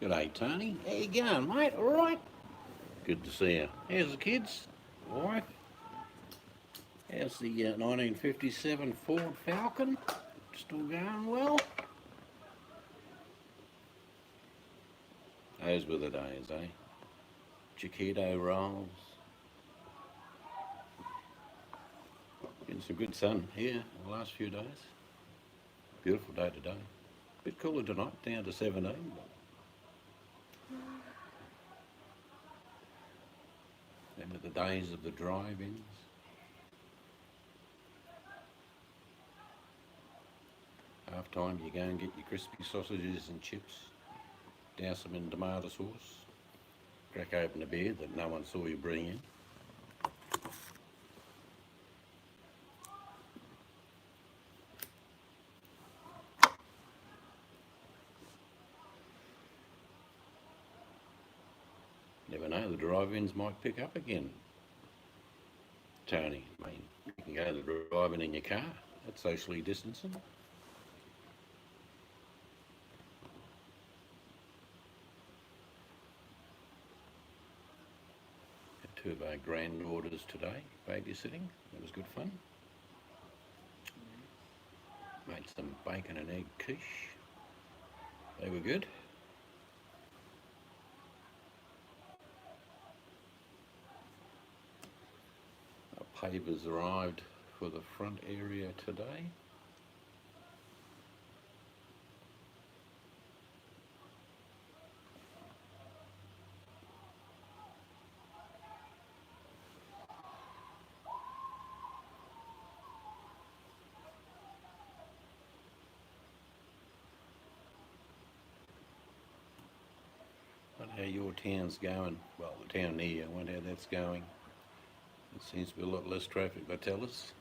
G'day, Tony. How you going, mate? All right? Good to see you. How's the kids? Wife? How's the 1957 Ford Falcon? Still going well? Those were the days, eh? Chiquito rolls. Getting some good sun here the last few days. Beautiful day today. Bit cooler tonight, down to 17. Remember the days of the drive-ins? Half time you go and get your crispy sausages and chips, douse them in tomato sauce, crack open a beer that no one saw you bring in. Never know, the drive-ins might pick up again. Tony, I mean, you can go to the drive-in in your car, that's socially distancing. Had two of our granddaughters today, babysitting, that was good fun. Made some bacon and egg quiche, they were good. Pavers arrived for the front area today. Not how your town's going. Well, the town near you, I wonder how that's going. It seems to be a lot less traffic, they tell us.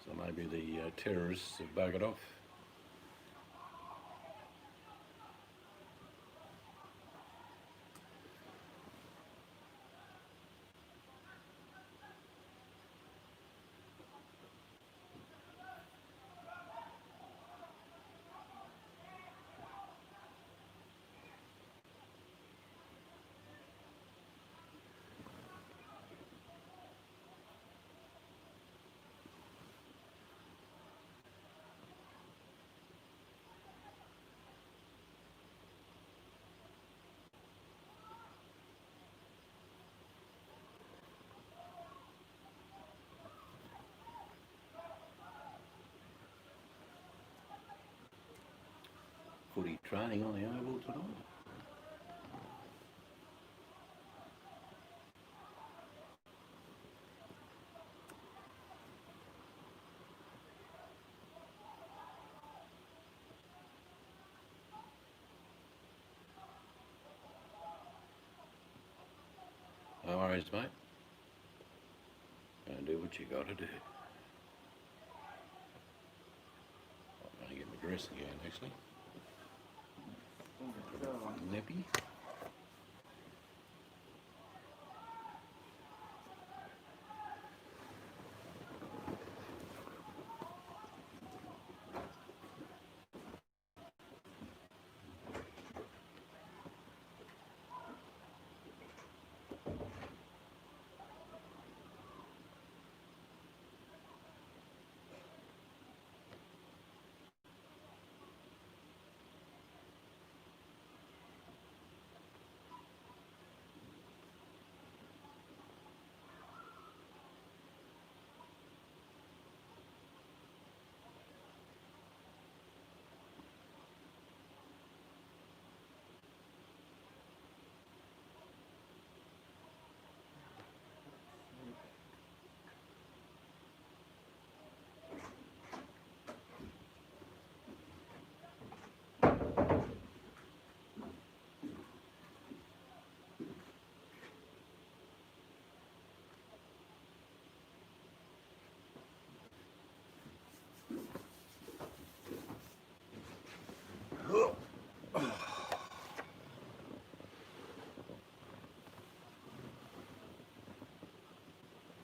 So maybe the terrorists have buggered off. Footy training on the oval tonight. No worries, mate. Go and do what you got to do. I'm going to get my dress again, actually. Nippy.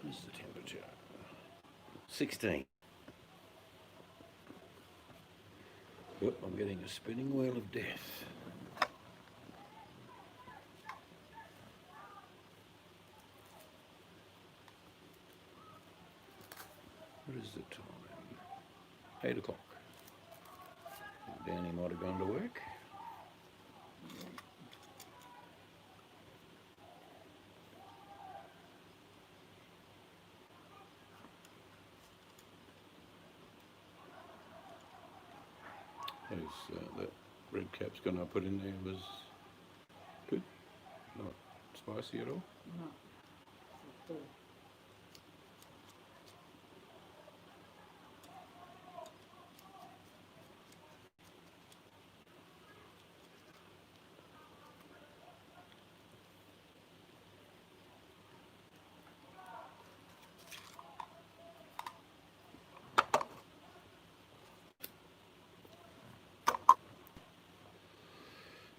What's the temperature? 16. Yep, I'm getting a spinning wheel of death. What is the time? 8 o'clock. Danny might have gone to work. That red capsicum I put in there was good, not spicy at all. No, it's good.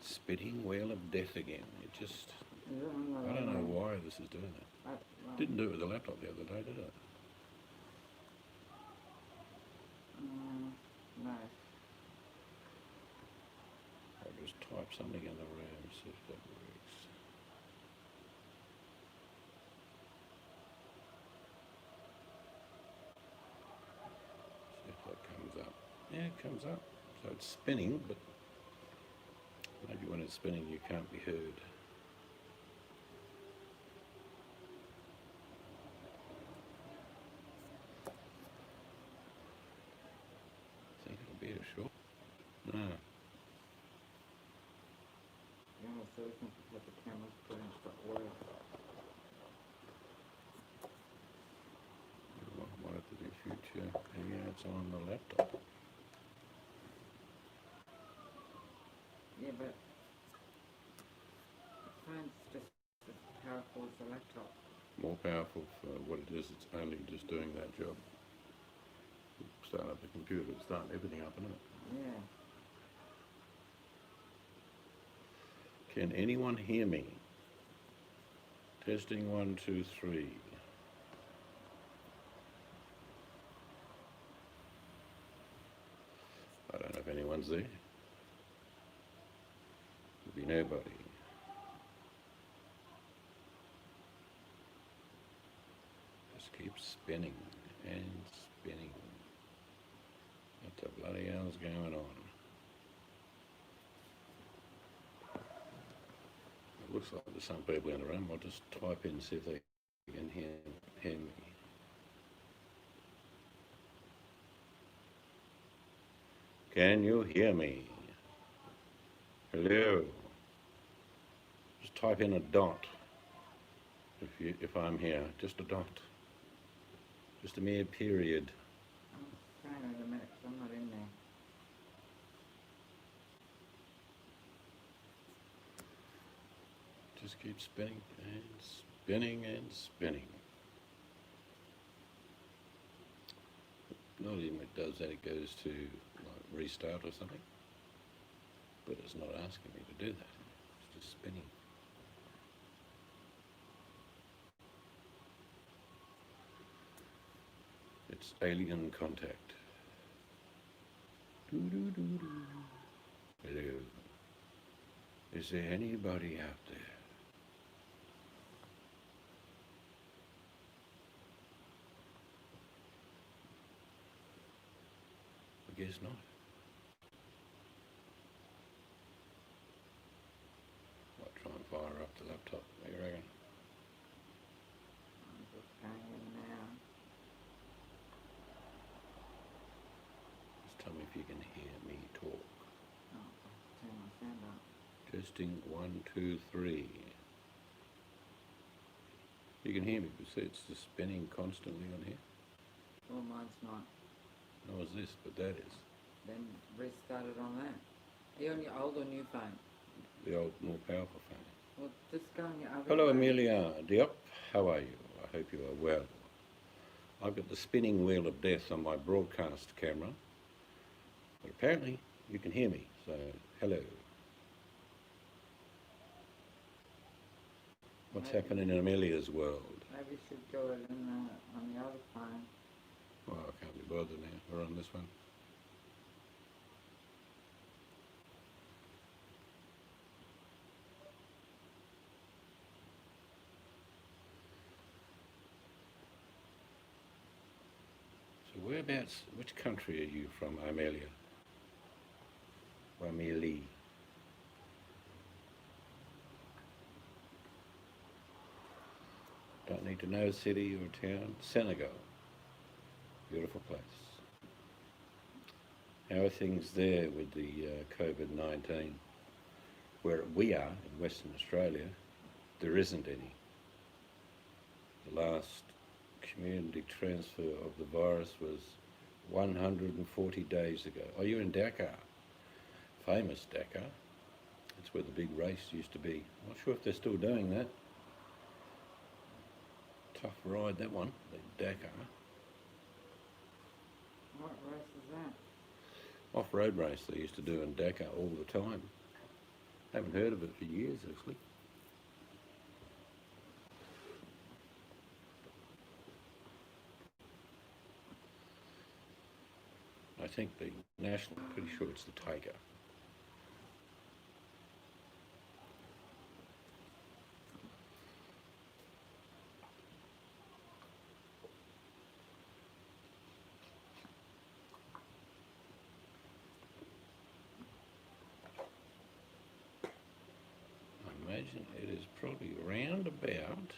Spinning wheel of death again. It just, Is it on the I don't know right? why this is doing that. Didn't do it with the laptop the other day, did it? No. I'll just type something in the RAM, see if that works. See if that comes up. Yeah, it comes up. So it's spinning, but maybe when it's spinning you can't be heard. I think it'll be a short. No. Yeah, so we can put the cameras put in for oil. What if the future? Yeah, it's on the laptop. Yeah, but the phone's just as powerful as the laptop. More powerful for what it is. It's only just doing that job. Start up the computer, start everything up, isn't it? Yeah. Can anyone hear me? Testing 1, 2, 3. I don't know if anyone's there. Could be nobody. Just keep spinning and spinning. What the bloody hell's going on? It looks like there's some people in the room. I'll just type in, see if they can hear me. Can you hear me? Hello? Just type in a dot if I'm here. Just a dot. Just a mere period. I'm trying in a minute because I'm not in there. Just keep spinning and spinning and spinning. Not even it does that, it goes to like restart or something. But it's not asking me to do that. It's just spinning. It's alien contact. Doo-doo-doo-doo. Hello. Is there anybody out there? I guess not. Might try and fire up the laptop, what do you reckon? I'm just going in now. Just tell me if you can hear me talk. Oh, I'll turn my sound up. Testing 1, 2, 3. You can hear me, but see it's just spinning constantly on here. Well, mine's not. Nor is this, but that is. Then restart it on that. Are you on your old or new phone? The old, more powerful phone. Well, just go on your other Hello, phone. Amelia Diop. How are you? I hope you are well. I've got the spinning wheel of death on my broadcast camera, but apparently you can hear me, so hello. What's happening in Amelia's world? Maybe you should do it on the other phone. Well, I can't be bothered now. We're on this one. Whereabouts, which country are you from, Amelia? Amelie. Don't need to know city or town. Senegal. Beautiful place. How are things there with the COVID-19? Where we are, in Western Australia, there isn't any. The last community transfer of the virus was 140 days ago. Oh, you're in Dakar. Famous Dakar. That's where the big race used to be. Not sure if they're still doing that. Tough ride, that one, the Dakar. What race is that? Off-road race they used to do in Dakar all the time. Haven't heard of it for years, actually. I think the national, pretty sure it's the Tiger. I imagine it is probably around about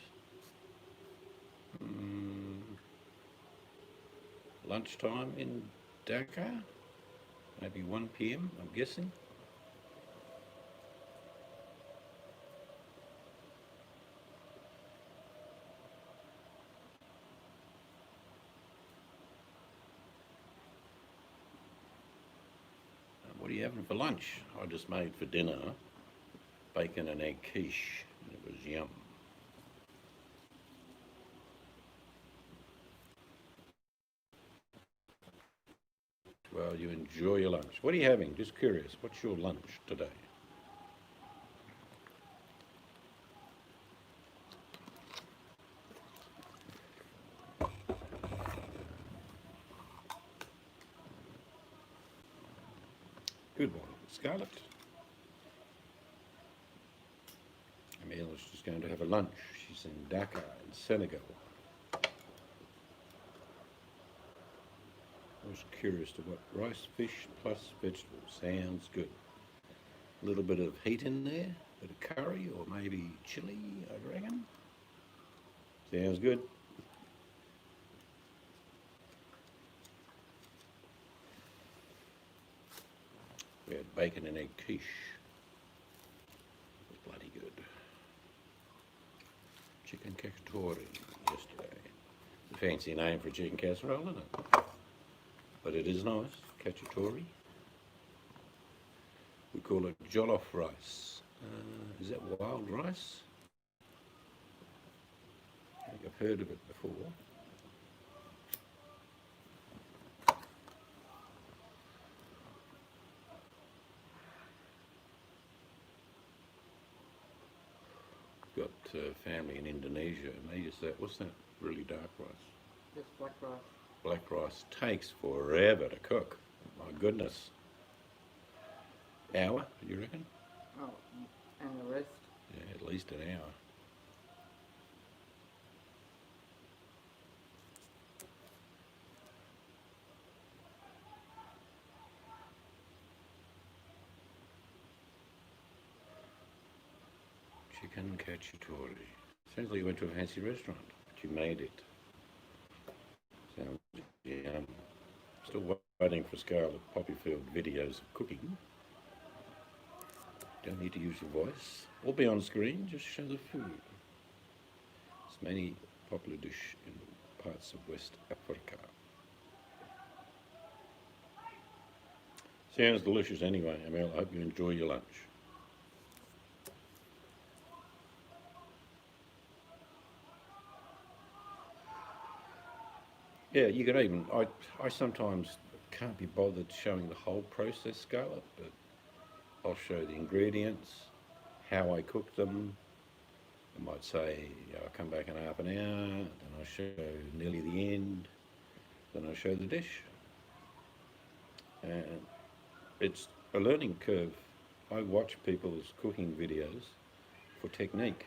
lunchtime in Dakar, maybe 1 p.m. I'm guessing. What are you having for lunch? I just made for dinner bacon and egg quiche. It was yum. Well, you enjoy your lunch. What are you having? Just curious. What's your lunch today? Good one. Scarlett. Emil's just going to have a lunch. She's in Dakar in Senegal. I was curious to what rice, fish plus vegetables. Sounds good. A little bit of heat in there, a bit of curry or maybe chilli, I reckon. Sounds good. We had bacon and egg quiche. It was bloody good. Chicken cacciatore yesterday. It's a fancy name for a chicken casserole, isn't it? But it is nice, cacciatore. We call it jollof rice. Is that wild rice? I think I've heard of it before. Got family in Indonesia, and they use that. What's that really dark rice? Just black rice. Black rice takes forever to cook. My goodness. Hour, do you reckon? Oh, and the rest? Yeah, at least an hour. Chicken cacciatore. Sounds like you went to a fancy restaurant, but you made it. Sounds yum. Still waiting for Scarlett Poppyfield videos of cooking. Don't need to use your voice or be on screen, just show the food. It's many popular dish in parts of West Africa. Sounds delicious anyway, Emil. I hope you enjoy your lunch. Yeah, you could even, I sometimes can't be bothered showing the whole process, Scarlett, but I'll show the ingredients, how I cook them. I might say, I'll come back in half an hour, then I'll show nearly the end, then I'll show the dish. And it's a learning curve. I watch people's cooking videos for technique.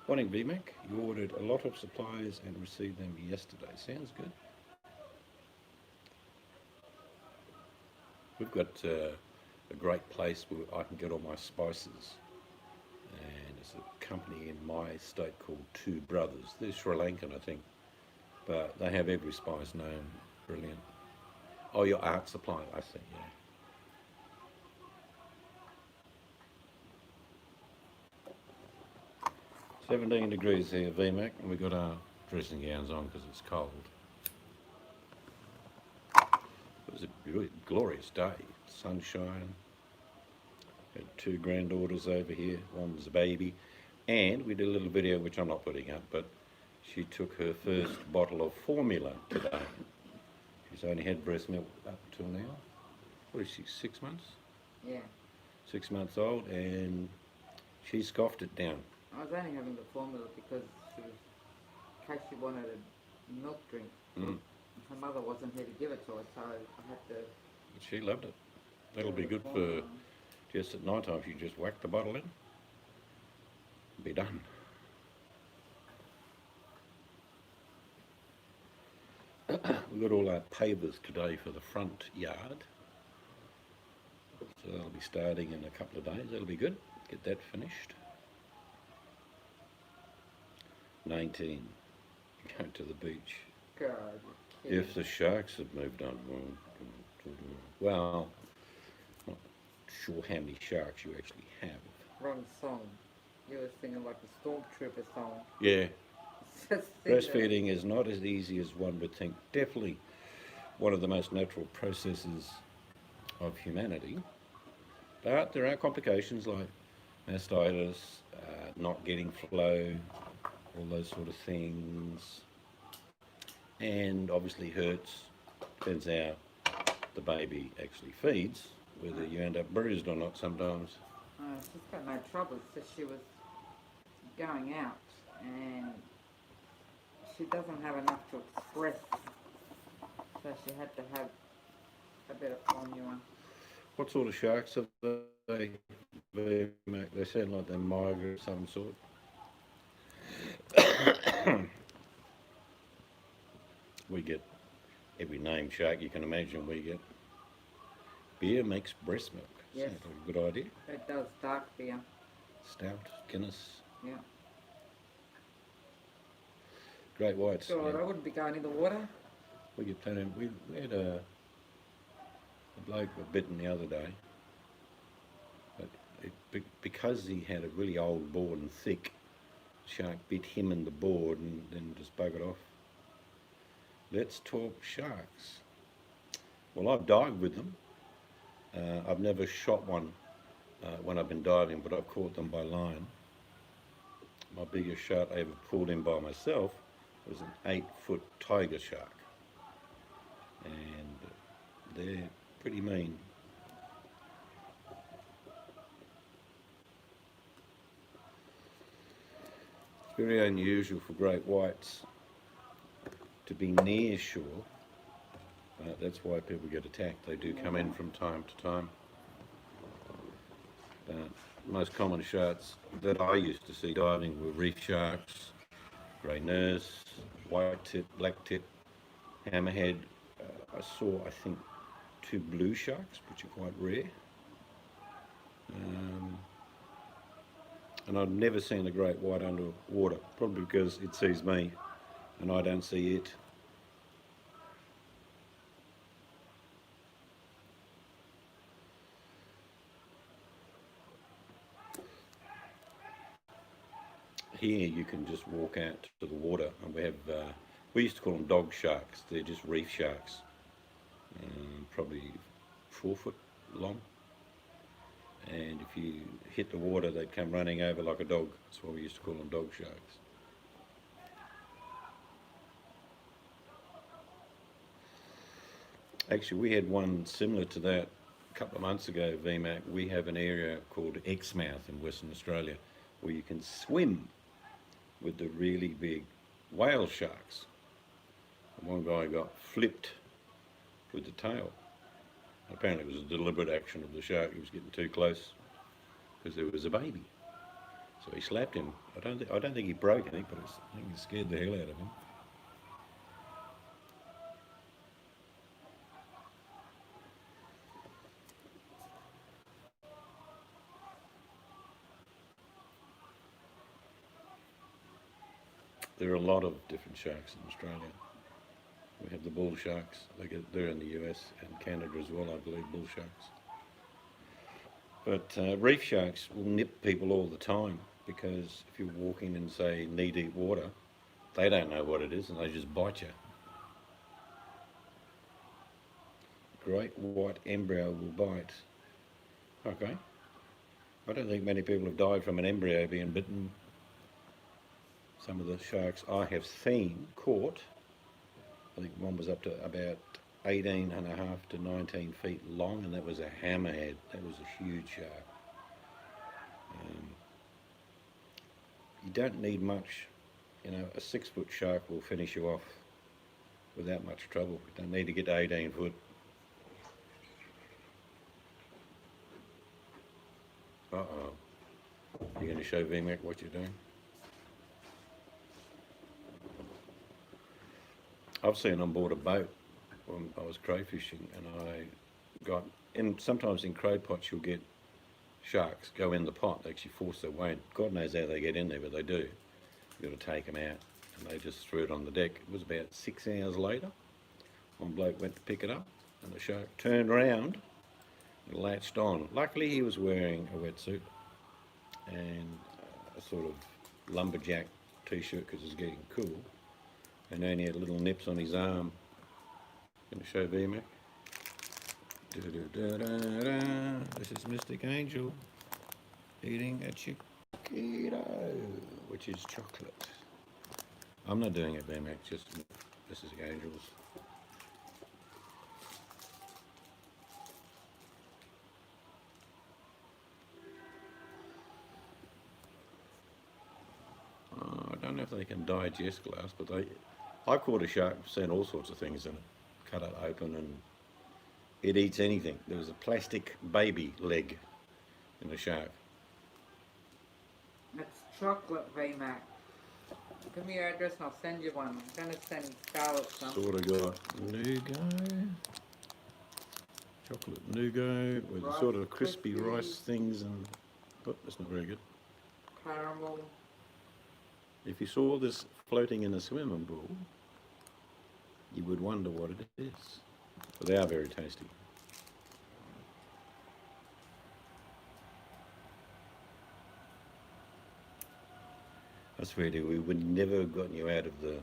Morning, VMAC. You ordered a lot of supplies and received them yesterday. Sounds good. We've got a great place where I can get all my spices. And it's a company in my state called Two Brothers. They're Sri Lankan, I think. But they have every spice known. Brilliant. Oh, your art supply, I see, yeah. 17 degrees here, VMAC, and we've got our dressing gowns on because it's cold. It was a really glorious day, sunshine. Had two granddaughters over here, one's a baby, and we did a little video which I'm not putting up, but she took her first bottle of formula today. She's only had breast milk up till now. What is she, 6 months? Yeah. 6 months old, and she scoffed it down. I was only having the formula because she was, in case she wanted a milk drink. Mm. Her mother wasn't here to give it to her, so I had to. But she loved it. That'll be good for just at night time. If you just whack the bottle in, be done. We've got all our pavers today for the front yard. So they'll be starting in a couple of days. That'll be good. Get that finished. 19. Go to the beach. God. If the sharks have moved on. Well, not sure how many sharks you actually have. Wrong song. You were singing like a Stormtrooper song. Yeah. Just Breastfeeding is not as easy as one would think. Definitely one of the most natural processes of humanity. But there are complications like mastitis, not getting flow, all those sort of things. And obviously hurts. Depends how the baby actually feeds, whether you end up bruised or not sometimes. She's got no trouble. It's just she was going out and she doesn't have enough to express, so she had to have a bit of formula. What sort of sharks are they? They sound like they're migrant of some sort. We get every name shark you can imagine. We get beer makes breast milk. Yes. Sounds like a good idea. It does dark beer. Stout, Guinness, Yeah. great whites. God, yeah. I wouldn't be going in the water. We get plenty. We had a bloke got bitten the other day, but because he had a really old board and thick, shark bit him in the board and then just buggered off. Let's talk sharks. Well, I've dived with them. I've never shot one when I've been diving, but I've caught them by line. My biggest shark I ever pulled in by myself was an 8-foot tiger shark. And they're pretty mean. It's very unusual for great whites to be near shore. That's why people get attacked. They do come in from time to time. Most common sharks that I used to see diving were reef sharks, grey nurse, white tip, black tip, hammerhead. I saw, I think, 2 blue sharks, which are quite rare. And I've never seen a great white underwater, probably because it sees me and I don't see it. Here you can just walk out to the water, and we used to call them dog sharks. They're just reef sharks, probably 4 foot long. And if you hit the water, they'd come running over like a dog. That's why we used to call them dog sharks. Actually, we had one similar to that a couple of months ago, VMAC. We have an area called Exmouth in Western Australia where you can swim with the really big whale sharks. And one guy got flipped with the tail. Apparently it was a deliberate action of the shark. He was getting too close because there was a baby. So he slapped him. I don't think he broke anything, but I think he scared the hell out of him. There are a lot of different sharks in Australia. We have the bull sharks. They're in the US and Canada as well, I believe, bull sharks. But reef sharks will nip people all the time because if you're walking in, say, knee-deep water, they don't know what it is and they just bite you. Great white embryo will bite. Okay. I don't think many people have died from an embryo being bitten. Some of the sharks I have seen caught, I think one was up to about 18.5 to 19 feet long, and that was a hammerhead. That was a huge shark. You don't need much. You know, a 6-foot shark will finish you off without much trouble. You don't need to get to 18 foot. Uh-oh. You're going to show VMAC what you're doing? I've seen on board a boat when I was crayfishing, and I got in. Sometimes in cray pots you'll get sharks go in the pot. They actually force their way in. God knows how they get in there, but they do. You've got to take them out, and they just threw it on the deck. It was about 6 hours later. One bloke went to pick it up, and the shark turned around and latched on. Luckily, he was wearing a wetsuit and a sort of lumberjack t-shirt because it's getting cool. And only had little nips on his arm. Going to show VMAC. This is Mystic Angel eating a chiquito, which is chocolate. I'm not doing it, VMAC, just Mystic Angels. I don't know if they can digest glass, but I caught a shark, seen all sorts of things in it. Cut it open and it eats anything. There was a plastic baby leg in the shark. It's chocolate, VMAC. Give me your address and I'll send you one. I'm going to send Scarlett some. Sort of got nougat, chocolate nougat with Rice sort of crispy Krispies. rice things and... Oh, that's not very good. Caramel. If you saw this floating in a swimming pool, you would wonder what it is. But they are very tasty. I swear to you, we would never have gotten you out of the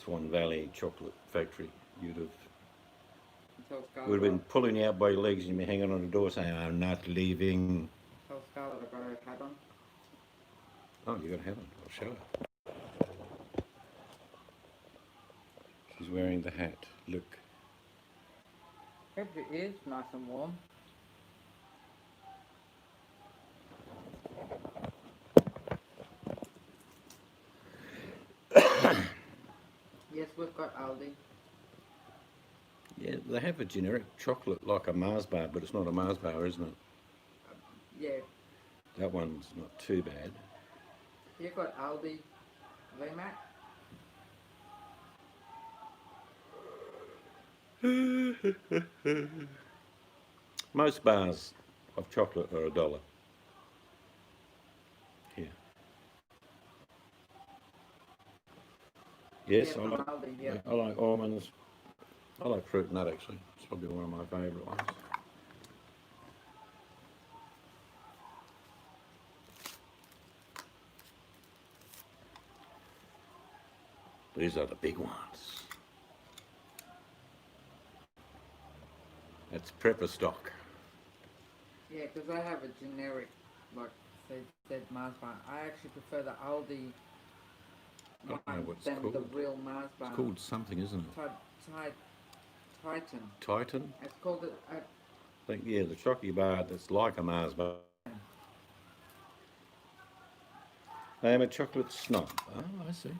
Swan Valley chocolate factory. You'd have... We'd have been pulling you out by your legs and you'd be hanging on the door saying, I'm not leaving. Tell Scarlett I got her hat on. Oh, you got a hat on. I'll show her. She's wearing the hat. Look. Hope your ears nice and warm. Yes, we've got Aldi. Yeah, they have a generic chocolate like a Mars bar, but it's not a Mars bar, isn't it? Yeah. That one's not too bad. You've got Aldi, VMAC. Most bars of chocolate are $1. Here. Yes, Yeah, I like, Aldi, yeah. I like almonds. I like fruit nut actually. It's probably one of my favourite ones. These are the big ones. That's prepper stock. Yeah, because I have a generic, like said Mars bar. I actually prefer the Aldi I don't know one what it's than the called. real Mars bar. It's called something, isn't it? Titan. Titan? It's called it. I think, yeah, the chocolate bar that's like a Mars bar. I am a chocolate snob. Oh, I see.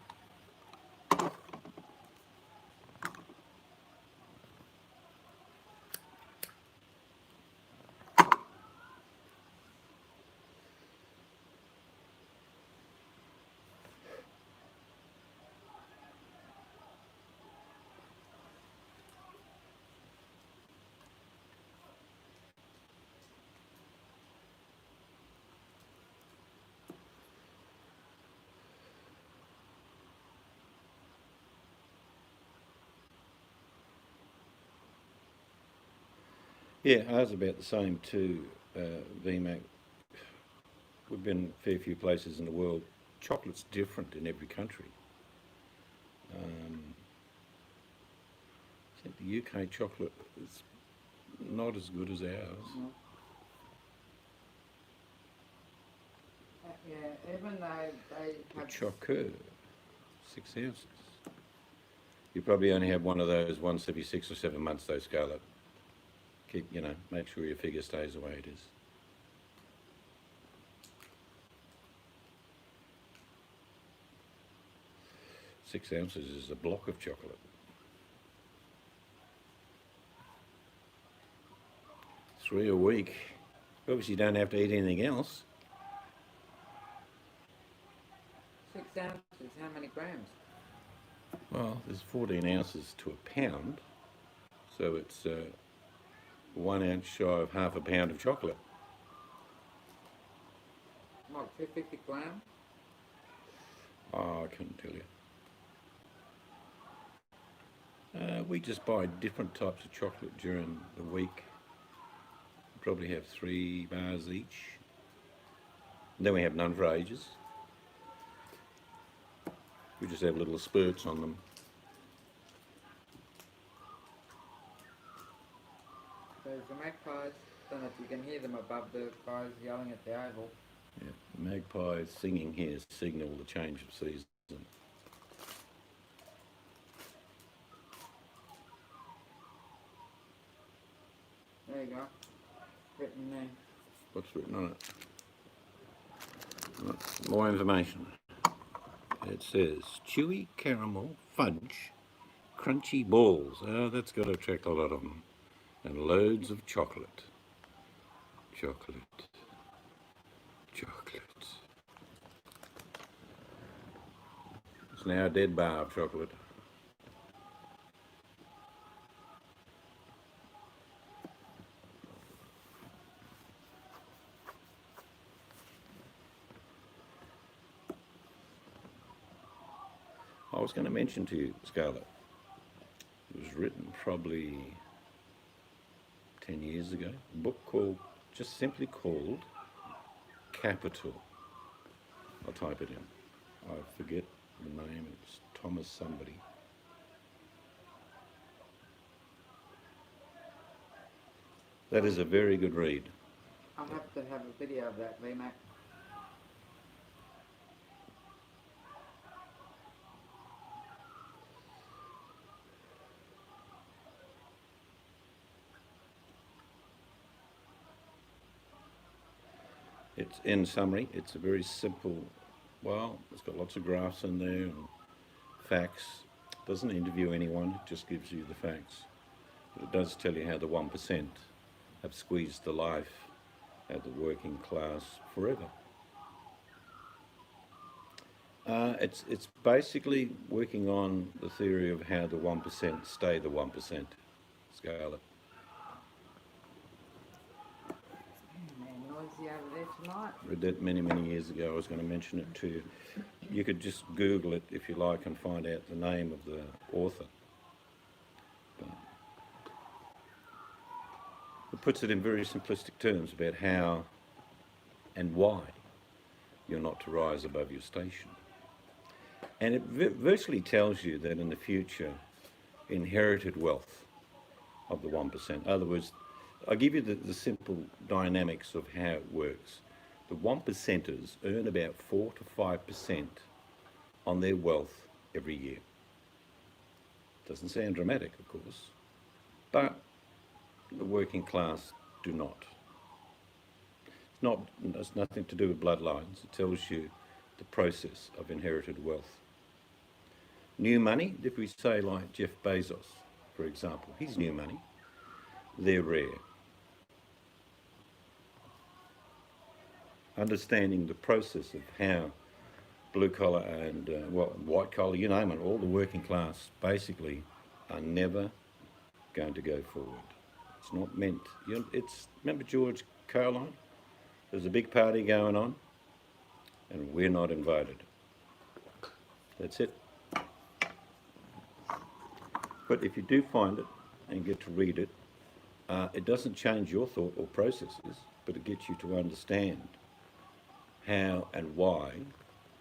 Yeah, ours about the same too, VMAC. We've been a fair few places in the world. Chocolate's different in every country. I think the UK chocolate is not as good as ours. No. Yeah, even though they The have... Chocour, 6 ounces. You probably only have one of those once every 6 or 7 months though, Scarlett. Keep, make sure your figure stays the way it is. Six ounces is a block of chocolate. 3 a week. Obviously you don't have to eat anything else. 6 ounces, how many grams? Well, there's 14 ounces to a pound, so it's 1 ounce shy of half a pound of chocolate. What, 50 grams? Oh, I couldn't tell you. We just buy different types of chocolate during the week. Probably have 3 bars each. And then we have none for ages. We just have little spurts on them. There's the magpies. Don't know if you can hear them above the guys yelling at the oval. Yeah, the magpies singing here signal the change of season. There you go. Written there. What's written on it? Right, more information. It says chewy caramel fudge, crunchy balls. Oh, that's got to attract a lot of them. And loads of chocolate. Chocolate. Chocolate. It's now a dead bar of chocolate. I was going to mention to you, Scarlett, it was written probably 10 years ago, a book called, just simply called Capital. I'll type it in. I forget the name, it's Thomas somebody. That is a very good read. I'll have to have a video of that, VMAC. It's in summary, it's a very simple, well, it's got lots of graphs in there and facts. It doesn't interview anyone, it just gives you the facts. But it does tell you how the 1% have squeezed the life out of the working class forever. It's basically working on the theory of how the 1% stay the 1%, Scarlett. Noisy over there tonight. Read that many, many years ago. I was going to mention it to you. You could just Google it if you like and find out the name of the author. But it puts it in very simplistic terms about how and why you're not to rise above your station. And it virtually tells you that in the future, inherited wealth of the 1%. In other words, I'll give you the simple dynamics of how it works. The 1%ers earn about 4 to 5% on their wealth every year. Doesn't sound dramatic, of course, but the working class do not. It's nothing to do with bloodlines. It tells you the process of inherited wealth. New money, if we say like Jeff Bezos, for example, he's new money. They're rare. Understanding the process of how blue collar and white collar, you name it, all the working class basically are never going to go forward. It's not meant. Remember George Carlin? There's a big party going on, and we're not invited. That's it. But if you do find it and get to read it, It doesn't change your thought or processes, but it gets you to understand how and why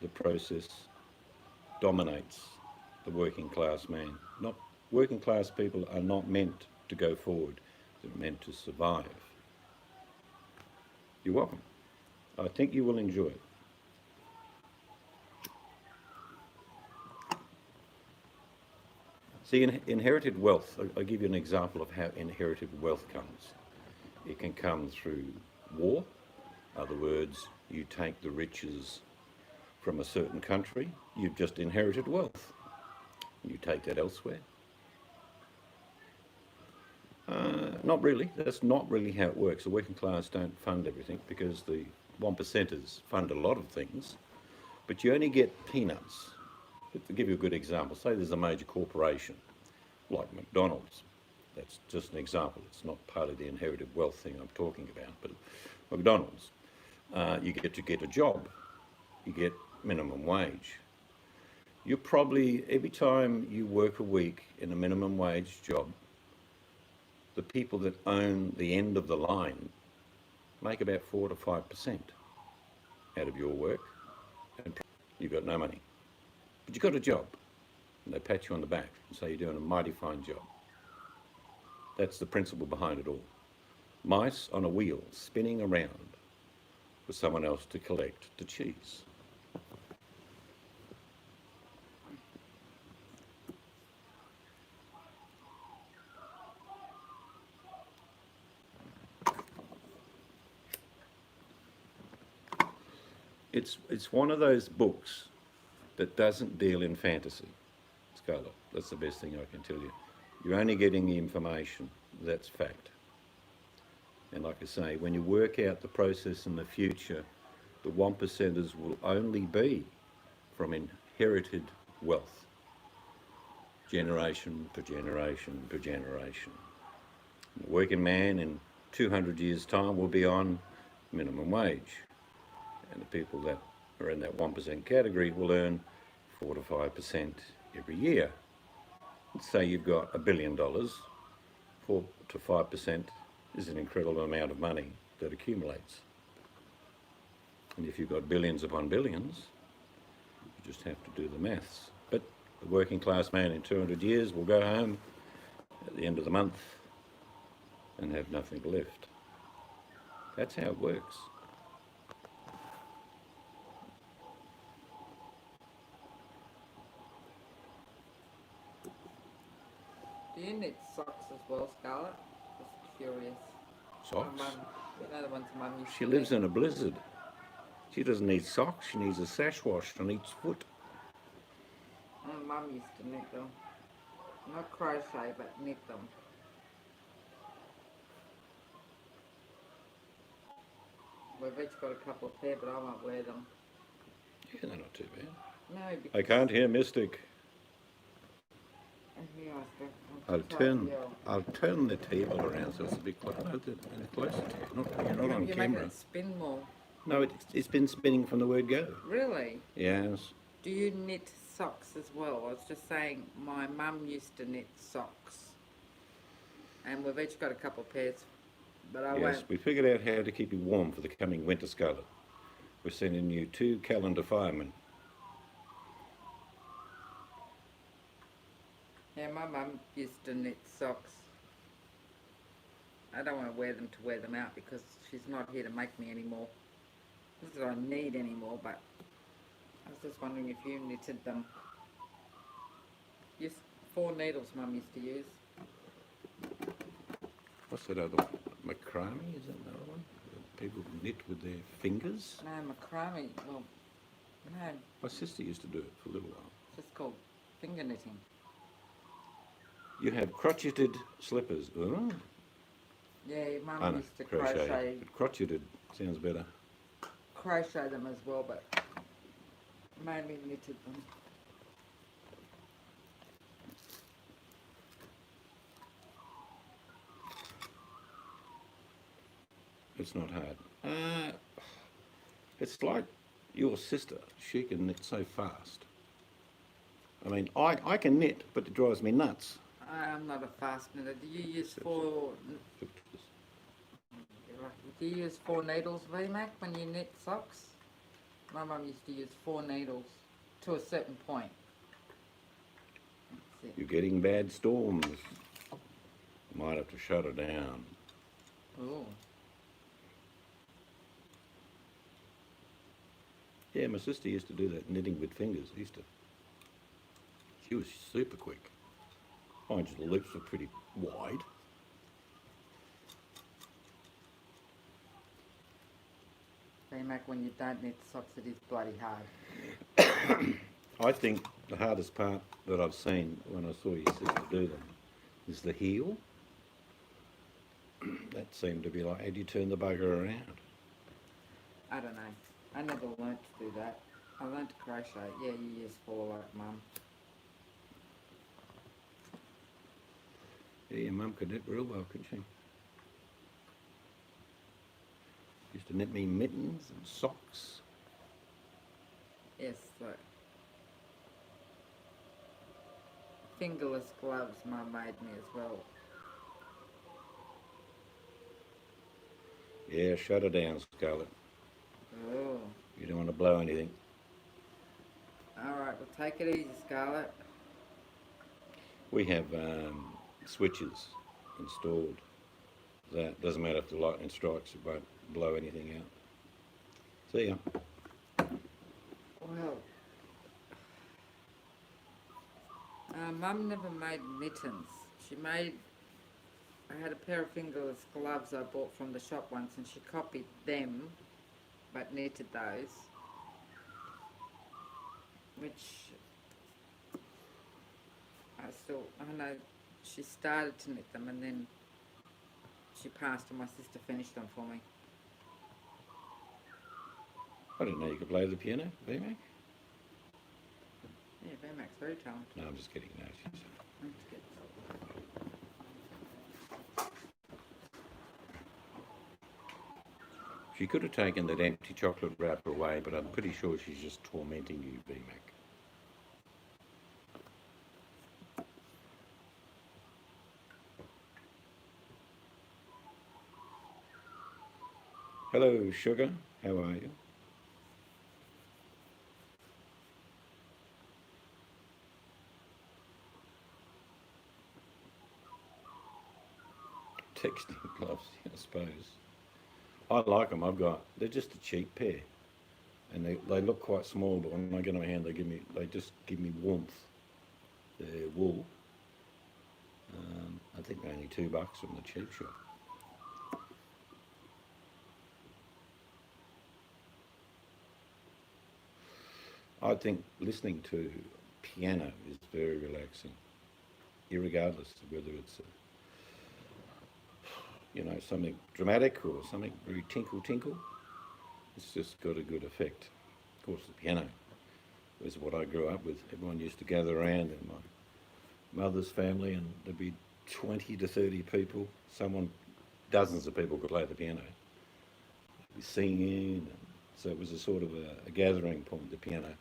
the process dominates the working class man. Not working class people are not meant to go forward, they're meant to survive. You're welcome. I think you will enjoy it. See, inherited wealth, I'll give you an example of how inherited wealth comes. It can come through war. In other words, you take the riches from a certain country, you've just inherited wealth. You take that elsewhere. Not really. That's not really how it works. The working class don't fund everything because the 1%ers fund a lot of things, but you only get peanuts. To give you a good example, say there's a major corporation like McDonald's. That's just an example. It's not part of the inherited wealth thing I'm talking about, but McDonald's, you get to get a job. You get minimum wage. You probably, every time you work a week in a minimum wage job, the people that own the end of the line make about 4 to 5% out of your work, and you've got no money. But you've got a job, and they pat you on the back and say you're doing a mighty fine job. That's the principle behind it all. Mice on a wheel spinning around for someone else to collect the cheese. It's one of those books that doesn't deal in fantasy, Scarlett. That's the best thing I can tell you. You're only getting the information, that's fact. And like I say, when you work out the process in the future, the 1%ers will only be from inherited wealth, generation per generation per generation. The working man in 200 years' time will be on minimum wage. And the people that are in that 1% category will earn 4 to 5% every year. Let's say you've got $1 billion, 4 to 5% is an incredible amount of money that accumulates. And if you've got billions upon billions, you just have to do the maths. But the working class man in 200 years will go home at the end of the month and have nothing left. That's how it works. Do you knit socks as well, Scarlett? Just curious. Socks? Mum, you know the ones Mum used She to lives knit? in a blizzard. She doesn't need socks, she needs a sash washed on each foot. Mum used to knit them. Not crochet, but knit them. We've each got a couple of pair, but I won't wear them. Yeah, they're not too bad. No, because... I can't hear Mystic. Here I go. I'll turn the table around so it's a bit closer to you. You're not on You're camera. making it spin more. No, it's been spinning from the word go. Really? Yes. Do you knit socks as well? I was just saying my mum used to knit socks. And we've each got a couple of pairs. But I Yes, won't... we figured out how to keep you warm for the coming winter, Scarlet. We're sending you 2 calendar firemen. Yeah, my mum used to knit socks. I don't want to wear them out because she's not here to make me anymore. Not that I need anymore, but I was just wondering if you knitted them. Yes, 4 needles Mum used to use. What's that other one? Macrame, is that another one? People knit with their fingers? No, macrame. Well, no, My sister used to do it for a little while. it's just called finger knitting. You have crocheted slippers. Oh, Yeah, Mum I know, used to crochet But crocheted sounds better. them as well, but mainly knitted them. It's not hard. It's like your sister. She can knit so fast. I mean, I can knit, but it drives me nuts. I'm not a fast knitter. Do you use four? Do you use 4 needles, VMAC, when you knit socks? My mum used to use 4 needles to a certain point. That's it. You're getting bad storms. Might have to shut her down. Ooh. Yeah, my sister used to do that knitting with fingers. She was super quick. Mind you, the loops were pretty wide. VMAC, when you don't knit socks, it is bloody hard. I think the hardest part that I've seen when I saw your sister do them is the heel. That seemed to be like, how do you turn the bugger around? I don't know. I never learnt to do that. I learnt to crochet. Yeah, you use 4 like mum. Yeah, your mum could knit real well, couldn't she? Used to knit me mittens and socks. Yes, so. Fingerless gloves mum made me as well. Yeah, shut her down, Scarlett. Oh. You don't want to blow anything. Alright, well take it easy, Scarlett. We have switches installed. That doesn't matter if the lightning strikes, it won't blow anything out. See ya. Well, Mum never made mittens. She made, I had a pair of fingerless gloves I bought from the shop once, and she copied them, but knitted those, which I know she started to knit them and then she passed and my sister finished them for me. I didn't know you could play the piano, VMAC. Yeah, VMAC's very talented. No, I'm just kidding. No, she's... Let's get She could have taken that empty chocolate wrapper away, but I'm pretty sure she's just tormenting you, VMAC. Hello, Sugar. How are you? Texting gloves, I suppose. I like them. They're just a cheap pair, and they look quite small, but when I get them in my hand, they just give me warmth. They're wool. I think they're only $2 from the cheap shop. I think listening to piano is very relaxing, irregardless of whether it's something dramatic or something very tinkle. It's just got a good effect. Of course, the piano was what I grew up with. Everyone used to gather around in my mother's family, and there'd be 20 to 30 people. Dozens of people could play the piano. They'd be singing, and so it was a sort of a gathering point, the piano.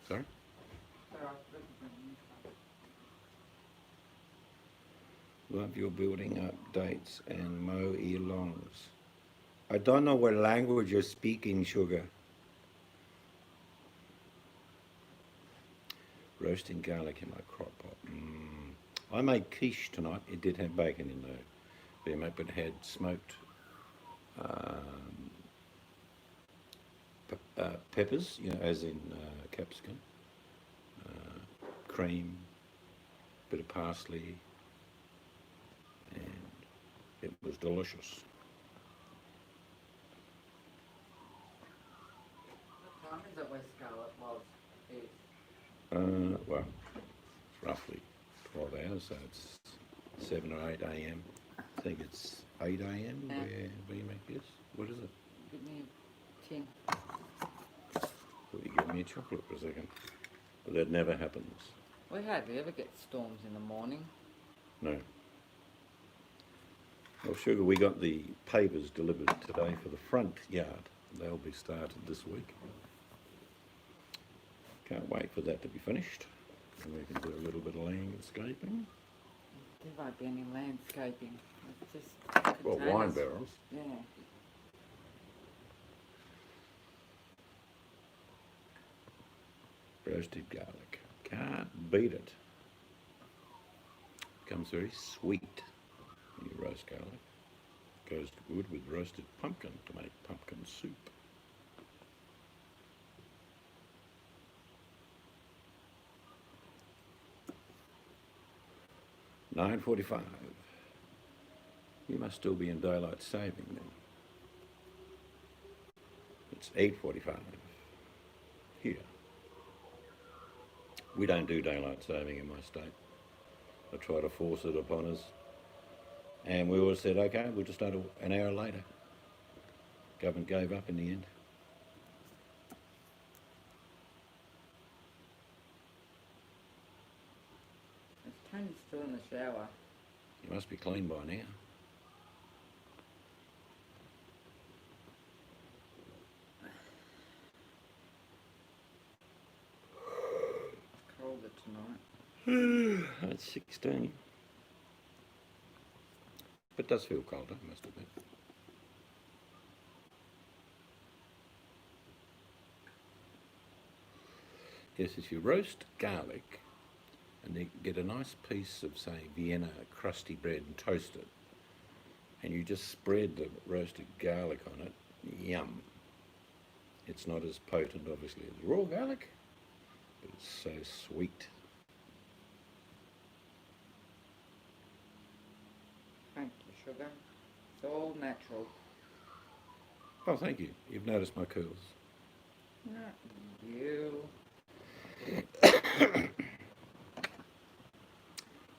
Sorry? Love your building updates and mow earlongs. I don't know what language you're speaking, Sugar. Roasting garlic in my crock pot. I made quiche tonight. It did have bacon in there, but it had smoked peppers, as in capsicum, cream, bit of parsley, and it was delicious. What time is it where Scarlett was? Well, it's roughly 12 hours, so it's 7 or 8 a.m. I think it's 8 a.m. Yeah. where you make this. What is it? Give me a tin. Thought you gave me a chocolate for a second. But that never happens. We hardly ever get storms in the morning. No. Well, Sugar, we got the pavers delivered today for the front yard. They'll be started this week. Can't wait for that to be finished. And we can do a little bit of landscaping. There won't be any landscaping. It's just Well, containers. wine barrels. Yeah. Roasted garlic. Can't beat it. Becomes very sweet when you roast garlic. Goes good with roasted pumpkin to make pumpkin soup. $9:45. You must still be in daylight saving then. It's 8:45 here. We don't do daylight saving in my state. They try to force it upon us. And we always said, okay, we'll just start an hour later. Government gave up in the end. Is Tony still in the shower? You must be clean by now. It's colder tonight. It's 16. But it does feel colder, I must admit. Yes, if you roast garlic and then get a nice piece of, say, Vienna crusty bread and toast it, and you just spread the roasted garlic on it, yum. It's not as potent, obviously, as raw garlic, but it's so sweet. Thank you, sugar. It's all natural. Oh, thank you. You've noticed my curls. Not you.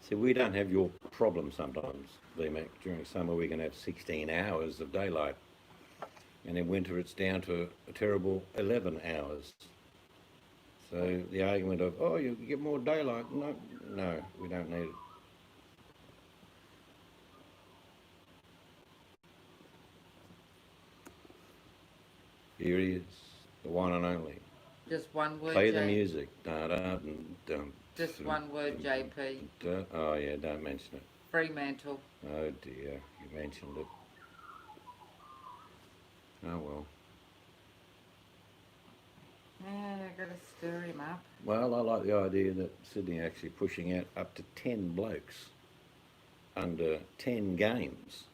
See, we don't have your problem sometimes, VMAC. During summer we can have 16 hours of daylight, and in winter it's down to a terrible 11 hours. So the argument of, oh, you get more daylight, no, we don't need it. Here he is, the one and only. Just one word, Play the J- music. Da, da, dun, dun, Just dun, one word, dun, JP. dun. Oh yeah, don't mention it. Fremantle. Oh dear, you mentioned it. Oh well. Yeah, I gotta stir him up. Well, I like the idea that Sydney are actually pushing out up to 10 blokes under 10 games.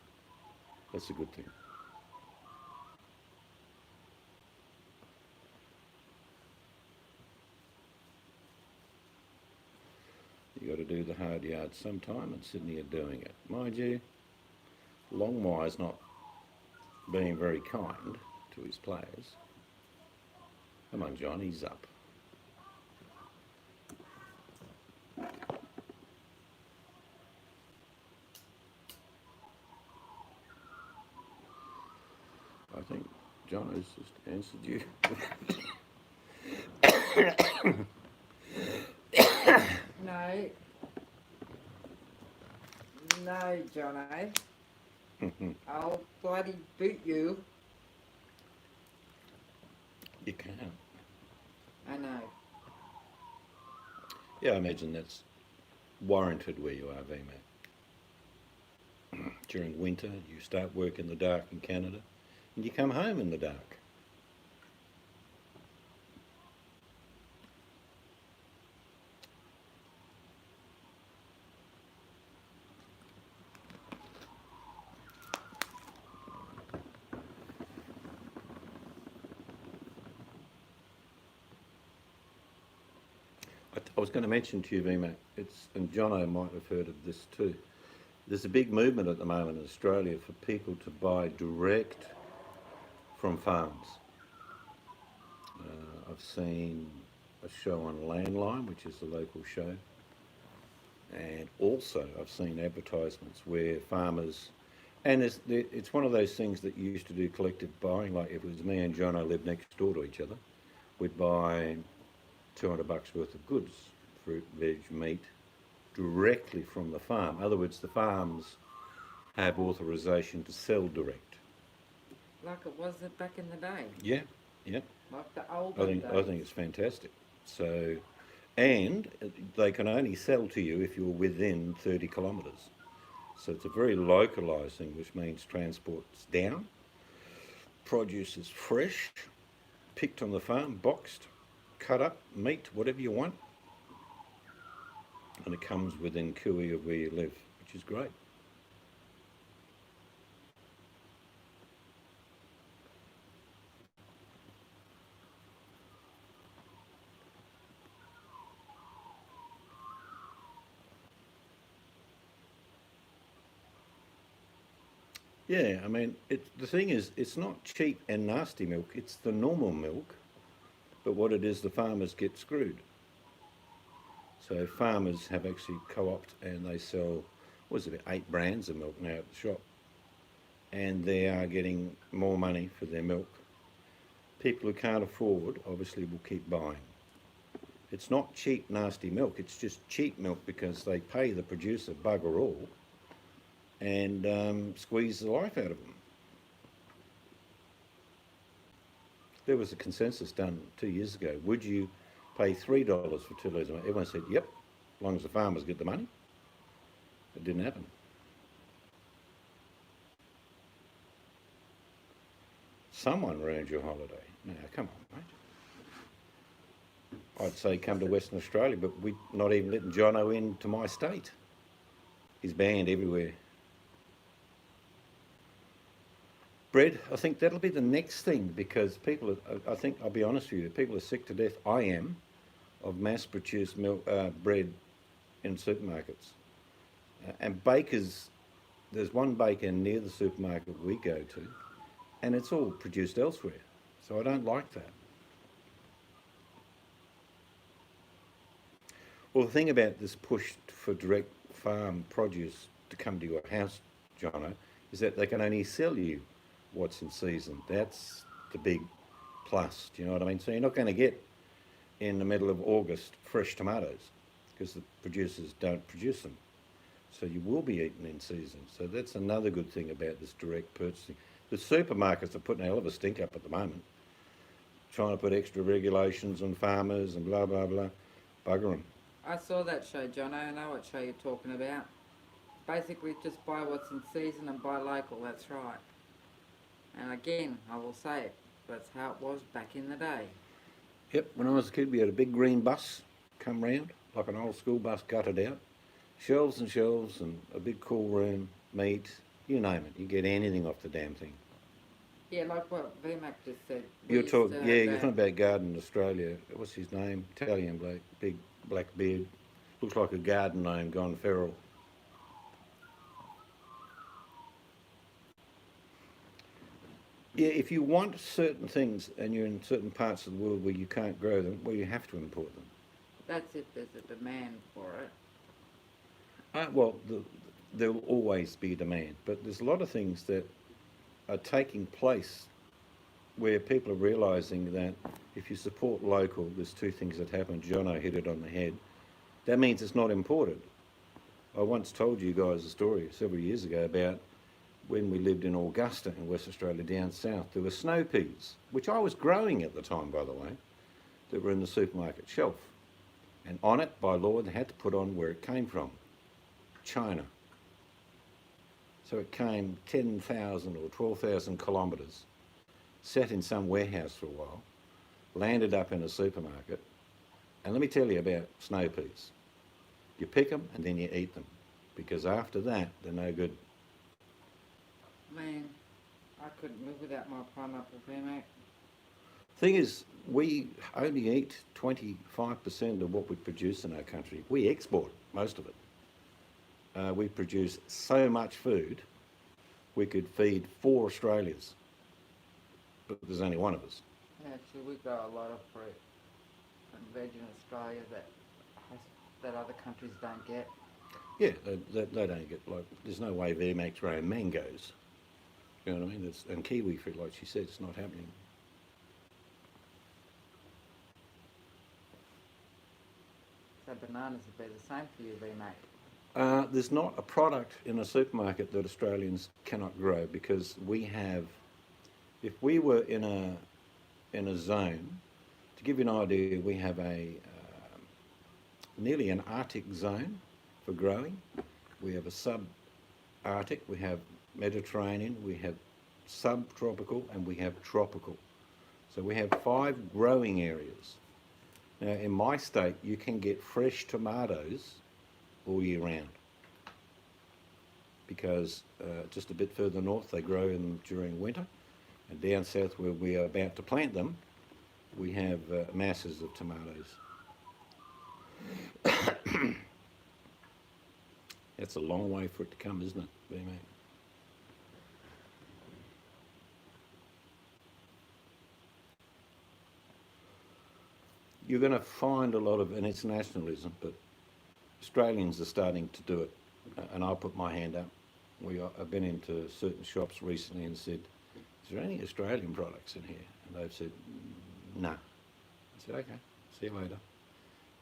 That's a good thing. You got to do the hard yards sometime, and Sydney are doing it. Mind you, Longmire's not being very kind to his players. Come on, John, he's up. I think John has just answered you. No. No, Jono. I'll bloody boot you. You can't. I know. Yeah, I imagine that's warranted where you are, VMAT. During winter, you start work in the dark in Canada, and you come home in the dark. I was going to mention to you, VMAC, and Jono might have heard of this too. There's a big movement at the moment in Australia for people to buy direct from farms. I've seen a show on Landline, which is the local show, and also I've seen advertisements where farmers, and it's one of those things that you used to do collective buying, like if it was me and Jono lived next door to each other, we'd buy $200 worth of goods, fruit, veg, meat, directly from the farm. In other words, the farms have authorization to sell direct. Like it was back in the day, Yeah, yeah. like the old I days. think it's fantastic. So, and they can only sell to you if you're within 30 kilometres. So it's a very localised thing, which means transport's down, produce is fresh, picked on the farm, boxed, cut up, meat, whatever you want, and it comes within cooey of where you live, which is great. Yeah, I mean, the thing is, it's not cheap and nasty milk, it's the normal milk, but what it is, the farmers get screwed. So farmers have actually co-opted and they sell, what is it, 8 brands of milk now at the shop, and they are getting more money for their milk. People who can't afford obviously will keep buying. It's not cheap, nasty milk, it's just cheap milk because they pay the producer bugger all and squeeze the life out of them. There was a consensus done 2 years ago. Would you pay $3 for 2 litres of milk? Everyone said, yep, as long as the farmers get the money. It didn't happen. Someone ruined your holiday. Now, come on, mate. I'd say come to Western Australia, but we're not even letting Jono into my state. He's banned everywhere. Bread, I think that'll be the next thing because people, I think, I'll be honest with you, people are sick to death, I am, of mass-produced milk, bread in supermarkets. And bakers, there's one baker near the supermarket we go to, and it's all produced elsewhere. So I don't like that. Well, the thing about this push for direct farm produce to come to your house, Jono, is that they can only sell you what's in season. That's the big plus, do you know what I mean? So you're not going to get, in the middle of August, fresh tomatoes because the producers don't produce them. So you will be eaten in season. So that's another good thing about this direct purchasing. The supermarkets are putting a hell of a stink up at the moment, trying to put extra regulations on farmers and blah, blah, blah. Bugger them. I saw that show, John. I know what show you're talking about. Basically, just buy what's in season and buy local, that's right. And again, I will say it, that's how it was back in the day. Yep, when I was a kid, we had a big green bus come round, like an old school bus gutted out. Shelves and shelves and a big cool room, meat, you name it. You get anything off the damn thing. Yeah, like what VMAC just said. You're talking about Garden Australia. What's his name? Italian bloke, big black beard. Looks like a garden gnome gone feral. Yeah, if you want certain things and you're in certain parts of the world where you can't grow them, well, you have to import them. That's if there's a demand for it. There will always be demand, but there's a lot of things that are taking place where people are realising that if you support local, there's 2 things that happen. Jono hit it on the head. That means it's not imported. I once told you guys a story several years ago about when we lived in Augusta in West Australia down south. There were snow peas, which I was growing at the time, by the way, that were in the supermarket shelf. And on it, by law, they had to put on where it came from. China. So it came 10,000 or 12,000 kilometres, sat in some warehouse for a while, landed up in a supermarket, and let me tell you about snow peas. You pick them and then you eat them, because after that, they're no good. Man, I couldn't live without my pineapple, VMAC. Thing is, we only eat 25% of what we produce in our country. We export most of it. We produce so much food, we could feed 4 Australias, but there's only one of us. Actually, we grow a lot of fruit and veg in Australia that other countries don't get. Yeah, they don't get, like, there's no way VMAC's growing mangoes. You know what I mean? And kiwi fruit, like she said, it's not happening. So bananas would be the same for you, VMAC. There's not a product in a supermarket that Australians cannot grow because we have, if we were in a zone, to give you an idea, we have a nearly an Arctic zone for growing. We have a sub-Arctic, we have Mediterranean, we have subtropical, and we have tropical. So we have 5 growing areas. Now in my state, you can get fresh tomatoes all year round because just a bit further north they grow in during winter, and down south where we are about to plant them, we have masses of tomatoes. That's a long way for it to come, isn't it, B-Mac? You're going to find a lot of, and it's nationalism, but Australians are starting to do it, and I'll put my hand up. I've been into certain shops recently and said, is there any Australian products in here? And they've said, no. I said, okay, see you later.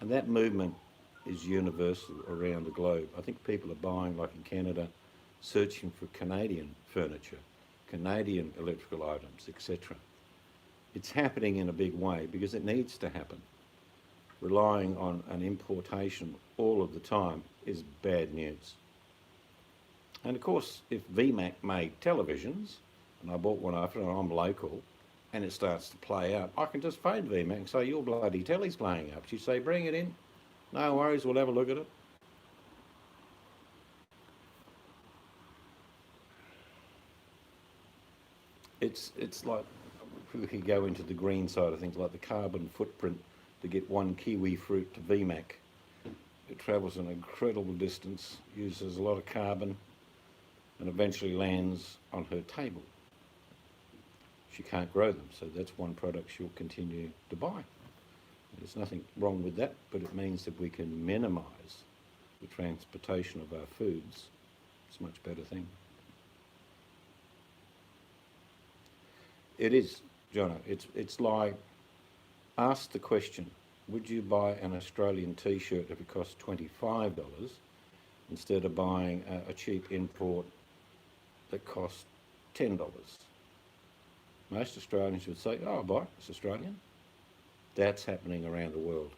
And that movement is universal around the globe. I think people are buying, like in Canada, searching for Canadian furniture, Canadian electrical items, etc. It's happening in a big way because it needs to happen. Relying on an importation all of the time is bad news. And of course, if VMAC made televisions, and I bought one after, and I'm local, and it starts to play out, I can just phone VMAC and say, your bloody telly's playing up. She'd say, bring it in. No worries, we'll have a look at it. It's like, if we could go into the green side of things, like the carbon footprint to get one kiwi fruit to VMAC. It travels an incredible distance, uses a lot of carbon, and eventually lands on her table. She can't grow them, so that's one product she'll continue to buy. There's nothing wrong with that, but it means that we can minimise the transportation of our foods. It's a much better thing. It is, Jono. It's like, ask the question, would you buy an Australian t-shirt if it costs $25 instead of buying a cheap import that costs $10? Most Australians would say, oh, I'll buy it, it's Australian. That's happening around the world.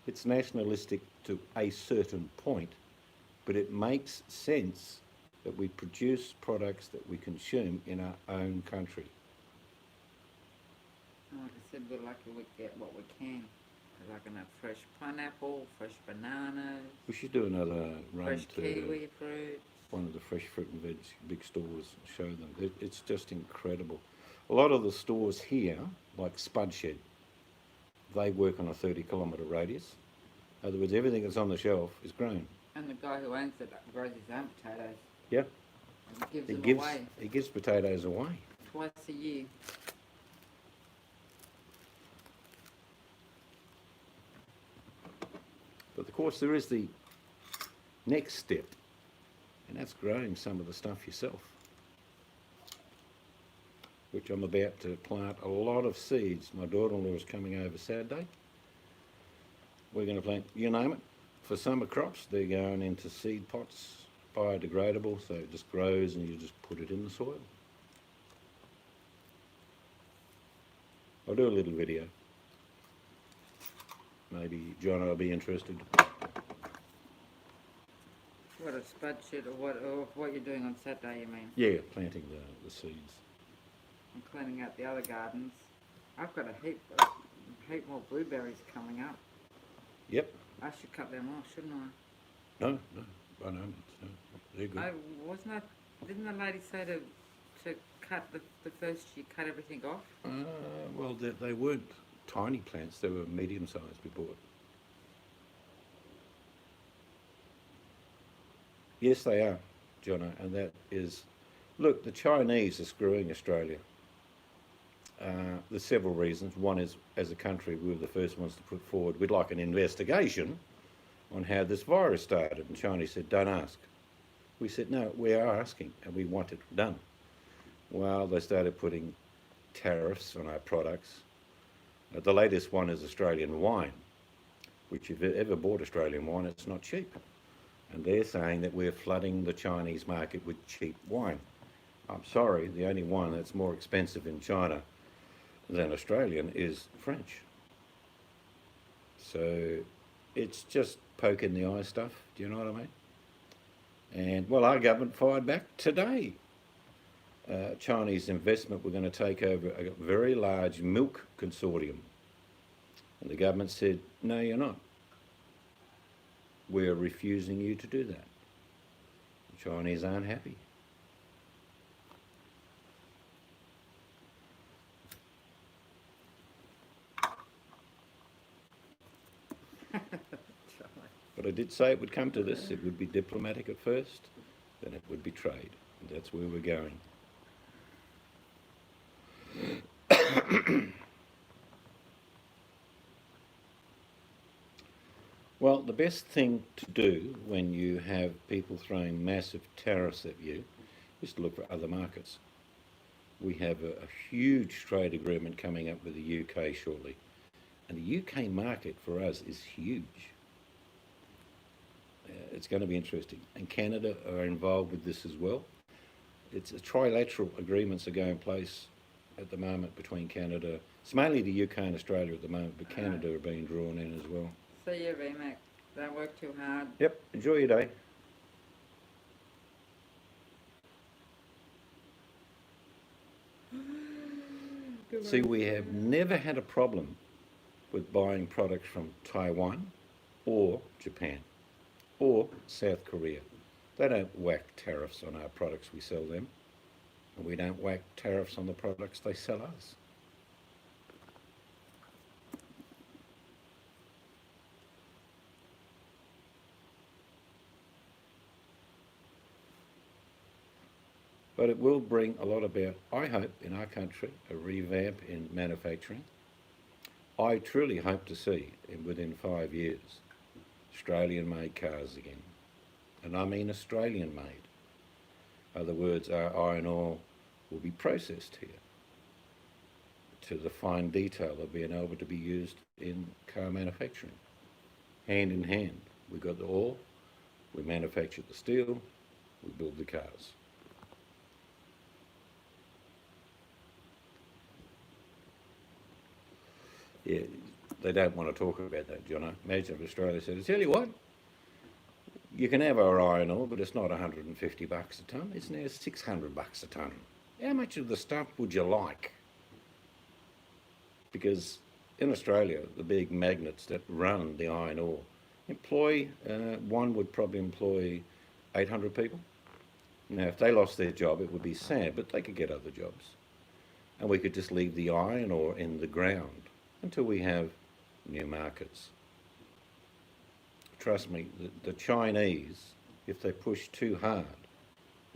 It's nationalistic to a certain point, but it makes sense that we produce products that we consume in our own country. Like I said, we're lucky we get what we can. Like I can have fresh pineapple, fresh bananas, We should do another run fresh to kiwi fruit. one of the fresh fruit and veg big stores and show them. It's just incredible. A lot of the stores here, like Spud Shed, they work on a 30-kilometre radius. In other words, everything that's on the shelf is grown. And the guy who owns it grows his own potatoes. Yeah. And gives them away He gives potatoes away. twice a year. But of course there is the next step, and that's growing some of the stuff yourself, which I'm about to plant a lot of seeds. My daughter-in-law is coming over Saturday. We're going to plant, you name it, for summer crops. They're going into seed pots, biodegradable, so it just grows and you just put it in the soil. I'll do a little video. Maybe John will be interested. What, a spud shed or what you're doing on Saturday, you mean? Yeah, planting the seeds. And cleaning out the other gardens. I've got a heap more blueberries coming up. Yep. I should cut them off, shouldn't I? No, by no means, no. They're good. Didn't the lady say to cut the first year, cut everything off? Well, they weren't tiny plants, they were medium-sized we bought. Yes, they are, Jono, and that is... Look, the Chinese are screwing Australia. There's several reasons. One is, as a country, we were the first ones to put forward, we'd like an investigation on how this virus started. And China said, don't ask. We said, no, we are asking, and we want it done. Well, they started putting tariffs on our products. The latest one is Australian wine, which if you've ever bought Australian wine, it's not cheap. And they're saying that we're flooding the Chinese market with cheap wine. I'm sorry, the only one that's more expensive in China than Australian is French. So it's just poking the eye stuff, do you know what I mean? And well, our government fired back today. Chinese investment were going to take over a very large milk consortium. And the government said, no, you're not. We're refusing you to do that. The Chinese aren't happy. But I did say it would come to this. It would be diplomatic at first, then it would be trade. And that's where we're going. Well, the best thing to do when you have people throwing massive tariffs at you is to look for other markets. We have a huge trade agreement coming up with the UK shortly. And the UK market for us is huge. It's going to be interesting. And Canada are involved with this as well. It's a trilateral agreements are going in place at the moment between Canada. It's mainly the UK and Australia at the moment, but Canada are being drawn in as well. See you, VMAC. Don't work too hard. Yep, enjoy your day. See, we have never had a problem with buying products from Taiwan or Japan or South Korea. They don't whack tariffs on our products we sell them, and we don't whack tariffs on the products they sell us. But it will bring a lot about, I hope, in our country, a revamp in manufacturing. I truly hope to see, within 5 years, Australian-made cars again. And I mean Australian-made. In other words, our iron ore will be processed here to the fine detail of being able to be used in car manufacturing. Hand in hand. We've got the ore, we manufacture the steel, we build the cars. Yeah, they don't want to talk about that, Jono. Imagine if Australia said, I tell you what, you can have our iron ore, but it's not 150 bucks a tonne, it's now 600 bucks a tonne. How much of the stuff would you like? Because in Australia, the big magnets that run the iron ore employ, one would probably employ 800 people. Now, if they lost their job, it would be sad, but they could get other jobs. And we could just leave the iron ore in the ground until we have new markets. Trust me, the Chinese, if they push too hard,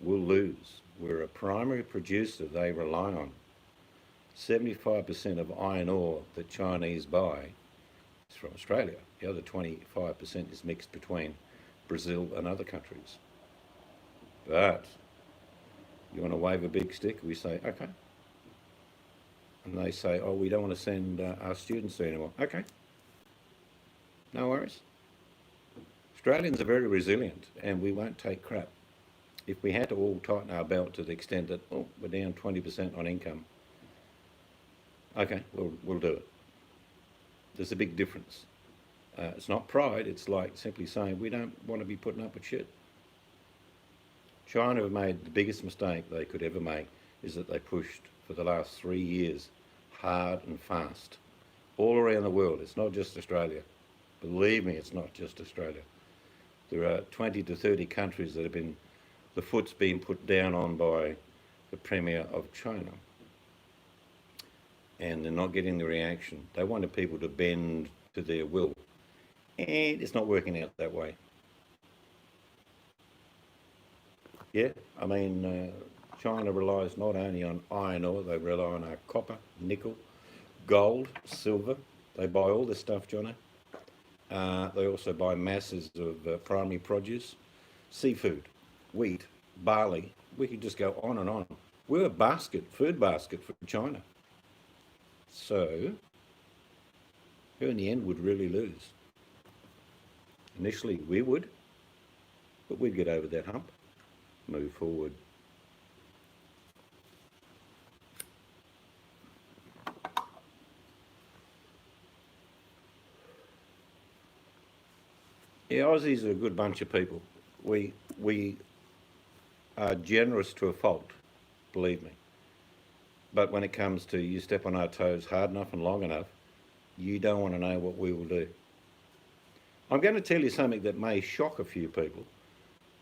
will lose. We're a primary producer they rely on. 75% of iron ore that Chinese buy is from Australia. The other 25% is mixed between Brazil and other countries. But you want to wave a big stick, we say, okay. And they say, oh, we don't want to send our students there anymore. Okay, no worries. Australians are very resilient and we won't take crap. If we had to all tighten our belt to the extent that, oh, we're down 20% on income, okay, we'll do it. There's a big difference. It's not pride, it's like simply saying we don't want to be putting up with shit. China have made the biggest mistake they could ever make is that they pushed for the last 3 years hard and fast all around the world. It's not just Australia. Believe me, it's not just Australia. There are 20 to 30 countries that have been, the foot's been put down on by the Premier of China. And they're not getting the reaction. They wanted people to bend to their will. And it's not working out that way. Yeah, I mean, China relies not only on iron ore, they rely on our copper, nickel, gold, silver. They buy all this stuff, Jono. They also buy masses of primary produce, seafood, wheat, barley. We could just go on and on. We're a basket, food basket for China. So, who in the end would really lose? Initially, we would. But we'd get over that hump, move forward. Yeah, Aussies are a good bunch of people. We are generous to a fault, believe me. But when it comes to you step on our toes hard enough and long enough, you don't want to know what we will do. I'm going to tell you something that may shock a few people,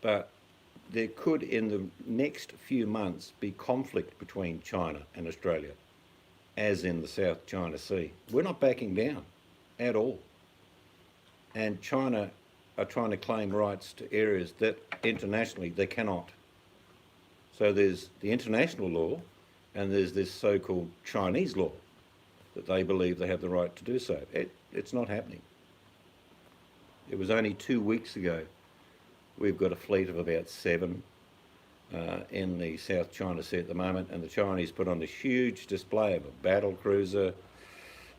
but there could, in the next few months, be conflict between China and Australia, as in the South China Sea. We're not backing down at all. And China are trying to claim rights to areas that internationally they cannot. So there's the international law, and there's this so-called Chinese law that they believe they have the right to do so. It's not happening. It was only 2 weeks ago. We've got a fleet of about 7 in the South China Sea at the moment, and the Chinese put on this huge display of a battle cruiser,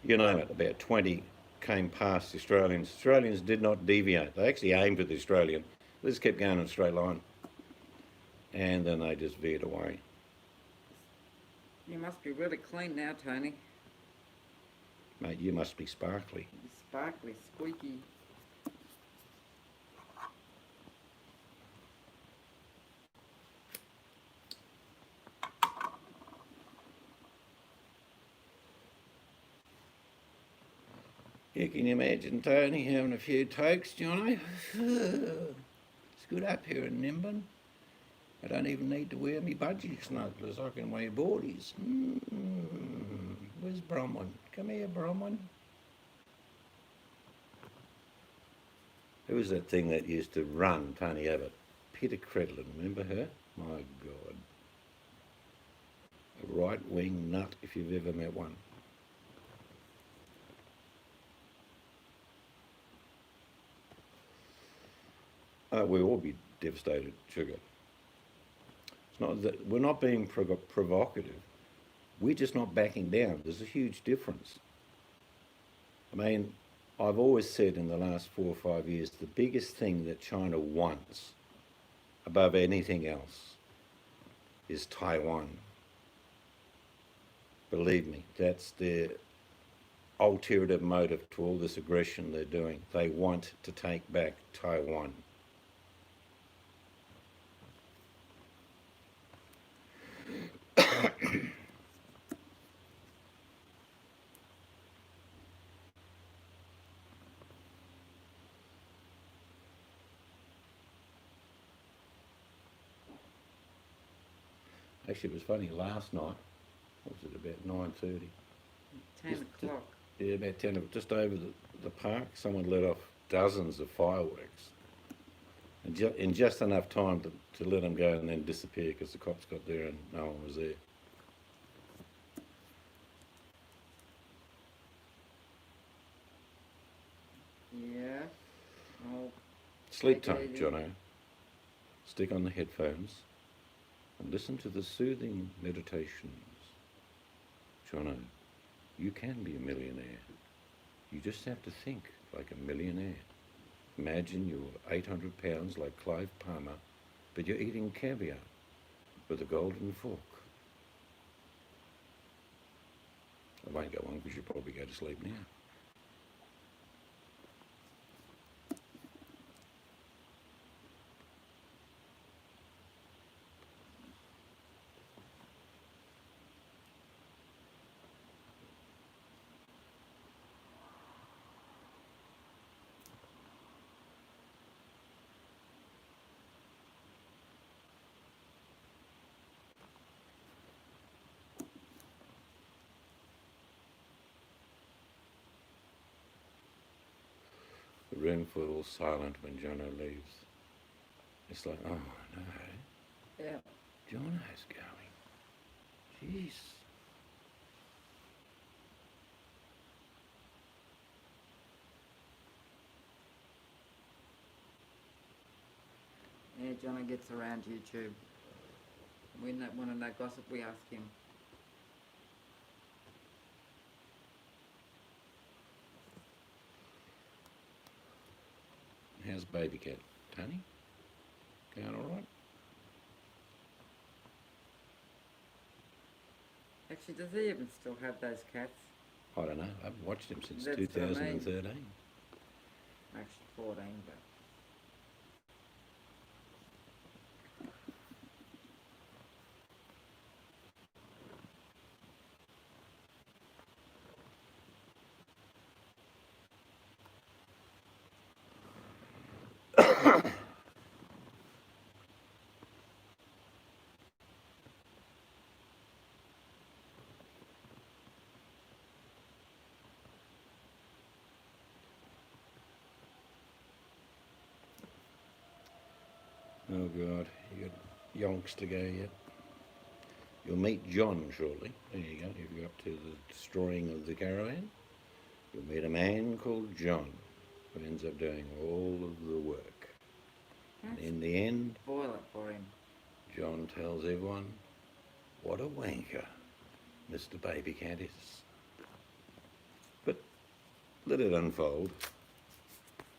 you name it. About 20 came past the Australians. Australians did not deviate. They actually aimed at the Australian. They just kept going in a straight line. And then they just veered away. You must be really clean now, Tony. Mate, you must be sparkly. Sparkly, squeaky. You can imagine Tony having a few tokes, Johnny. It's good up here in Nimbin. I don't even need to wear me budgie snuggers. I can wear boardies. Where's Bronwyn? Come here, Bronwyn. Who was that thing that used to run Tony Abbott? Peter Credlin, remember her? My God. A right-wing nut, if you've ever met one. We'll all be devastated, sugar. It's not that we're not being provocative. We're just not backing down. There's a huge difference. I mean, I've always said in the last 4 or 5 years, the biggest thing that China wants above anything else is Taiwan. Believe me, that's their ulterior motive to all this aggression they're doing. They want to take back Taiwan. Actually, it was funny, last night, what was it, about 9:30? 10 o'clock. Yeah, about 10, just over the park, someone let off dozens of fireworks. And in just enough time to let them go and then disappear because the cops got there and no one was there. Yeah. Oh, Sleep take it time, easy. Jono. Stick on the headphones and listen to the soothing meditations. Jono, you can be a millionaire. You just have to think like a millionaire. Imagine you're 800 pounds like Clive Palmer, but you're eating caviar with a golden fork. I won't go on because you'll probably go to sleep now. The room falls silent when Jono leaves. It's like, oh no, Yeah. Jono's going. Jeez. Yeah, Johnny gets around YouTube. We want to know gossip, we ask him. How's baby cat, Tony? Going all right? Actually, does he even still have those cats? I don't know. I haven't watched him since That's what I mean. 2013. Actually, 14, but. Oh God, you got yonks to go yet. You'll meet John shortly. There you go. If you go up to the destroying of the caravan, you'll meet a man called John who ends up doing all of the work. And in the end, Boil it for him. John tells everyone what a wanker Mr. Baby Cat is. But let it unfold.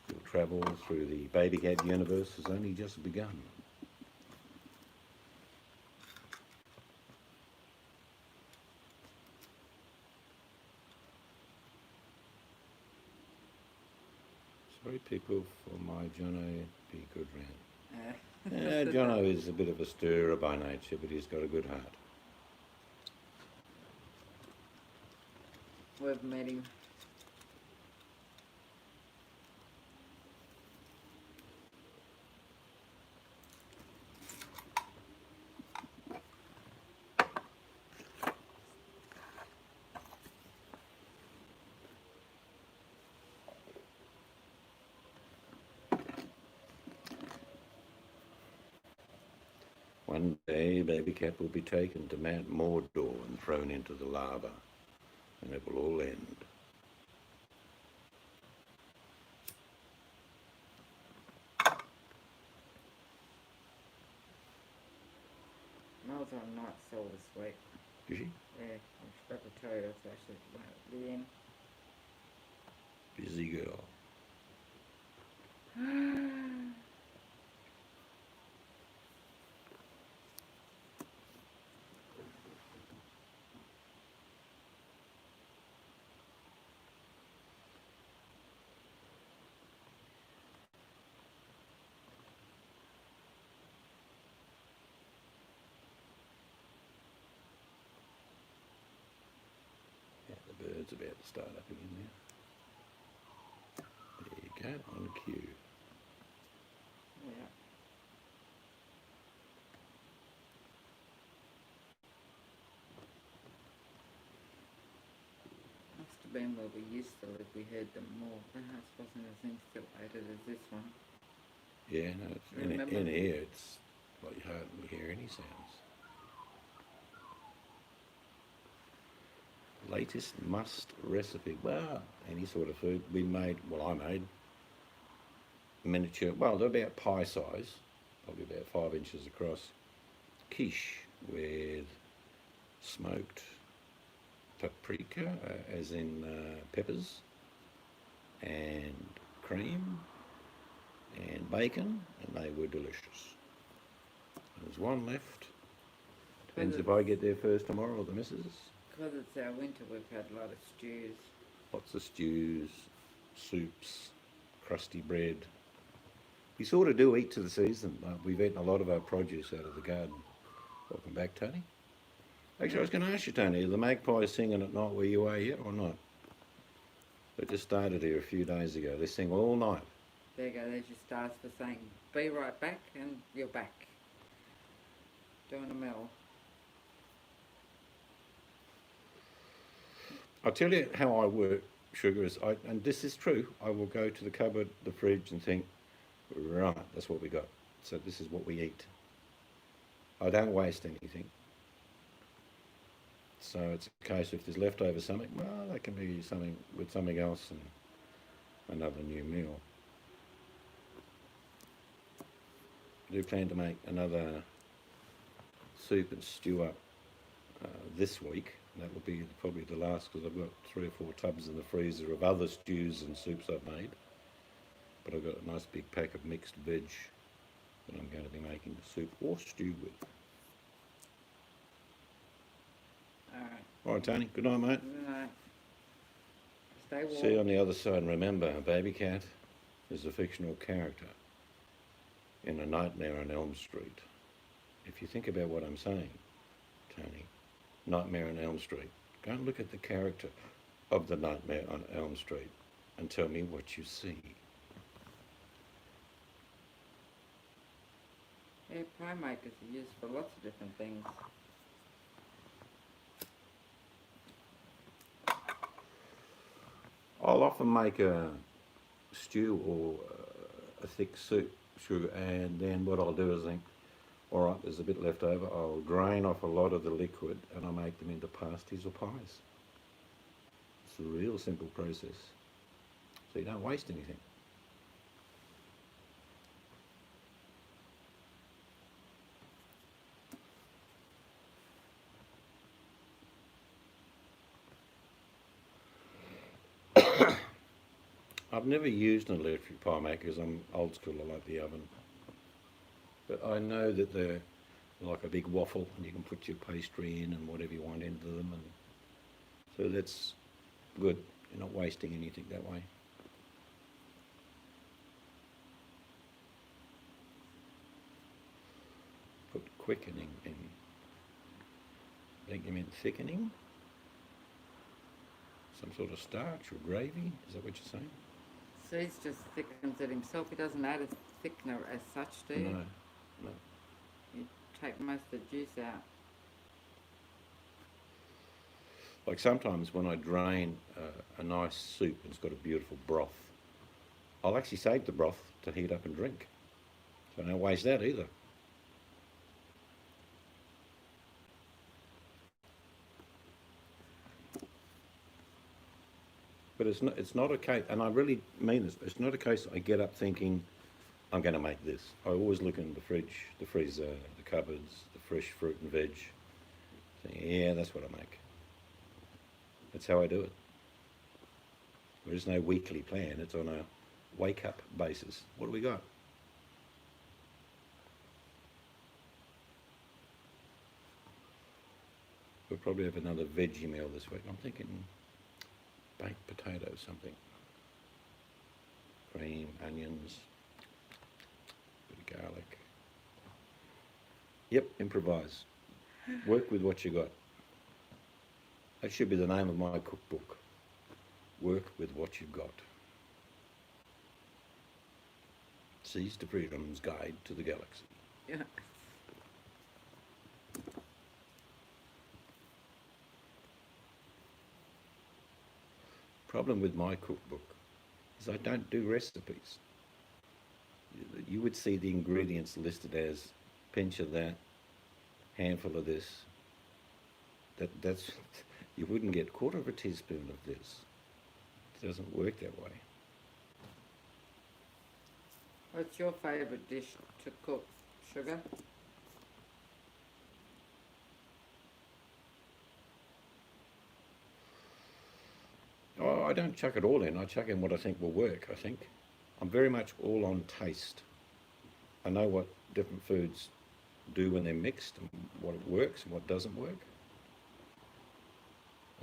Your travel through the Baby Cat universe has only just begun. Sorry, people, for my Jono be good round. Jono is a bit of a stirrer by nature, but he's got a good heart. We've met him. One day, Baby Cat will be taken to Mount Mordor and thrown into the lava, and it will all end. Mel's on night soul this week. Is she? Yeah, I forgot to tell you, it's actually right at the end. Busy girl. Yeah, the bird's about to start up again now. There you go, on cue. Yeah. Must have been where we used to live, we heard them more. The house wasn't as insulated as this one. Yeah, no, it's Remember? in here it's like you hardly hear any sounds. Latest must recipe. Well, any sort of food we made. Well, I made miniature. Well, they're about pie size, probably about 5 inches across. Quiche with smoked paprika, as in peppers, and cream, and bacon, and they were delicious. There's one left. Depends if I get there first tomorrow or the missus. Because it's our winter, we've had a lot of stews. Lots of stews, soups, crusty bread. We sort of do eat to the season. We've eaten a lot of our produce out of the garden. Welcome back, Tony. Actually, I was going to ask you, Tony, are the magpies singing at night where you are yet or not? They just started here a few days ago. They sing all night. There you go, there's your stars for saying, be right back, and you're back. Doing a mill. I'll tell you how I work, Sugar, and this is true, I will go to the cupboard, the fridge, and think, right, that's what we got. So this is what we eat. I don't waste anything. So it's a case if there's leftover something, well, that can be something with something else and another new meal. I do plan to make another soup and stew up this week. That will be probably the last, because I've got 3 or 4 tubs in the freezer of other stews and soups I've made. But I've got a nice big pack of mixed veg that I'm going to be making the soup or stew with. Alright. All right, Tony. Good night, mate. No. Stay warm. See you on the other side. And remember, a baby cat is a fictional character in A Nightmare on Elm Street. If you think about what I'm saying, Tony, Nightmare on Elm Street, go and look at the character of the Nightmare on Elm Street and tell me what you see. Yeah, pie makers are used for lots of different things. I'll often make a stew or a thick soup, sugar, and then what I'll do is think, all right, there's a bit left over, I'll drain off a lot of the liquid and I'll make them into pasties or pies. It's a real simple process, so you don't waste anything. I've never used an electric pie maker because I'm old school, I like the oven. But I know that they're like a big waffle and you can put your pastry in and whatever you want into them, and so that's good. You're not wasting anything that way. Put quickening in. I think you meant thickening? Some sort of starch or gravy? Is that what you're saying? Seeds just thickens it himself. He doesn't add a thickener as such, do you? No, no. You take most of the juice out. Like sometimes when I drain a nice soup and it's got a beautiful broth, I'll actually save the broth to heat up and drink. So I don't waste that either. But it's not a case, and I really mean this, it's not a case I get up thinking, I'm going to make this. I always look in the fridge, the freezer, the cupboards, the fresh fruit and veg, thinking, yeah, that's what I make. That's how I do it. There is no weekly plan, it's on a wake-up basis. What do we got? We'll probably have another veggie meal this week. I'm thinking baked potato something. Cream, onions, bit of garlic. Yep, improvise. Work with what you got. That should be the name of my cookbook. Work with what you've got. Seize to Freedom's Guide to the Galaxy. Yeah. Problem with my cookbook is I don't do recipes. You would see the ingredients listed as pinch of that, handful of this. That's you wouldn't get quarter of a teaspoon of this. It doesn't work that way. What's your favourite dish to cook, Sugar? Oh, I don't chuck it all in. I chuck in what I think will work, I think. I'm very much all on taste. I know what different foods do when they're mixed and what works and what doesn't work.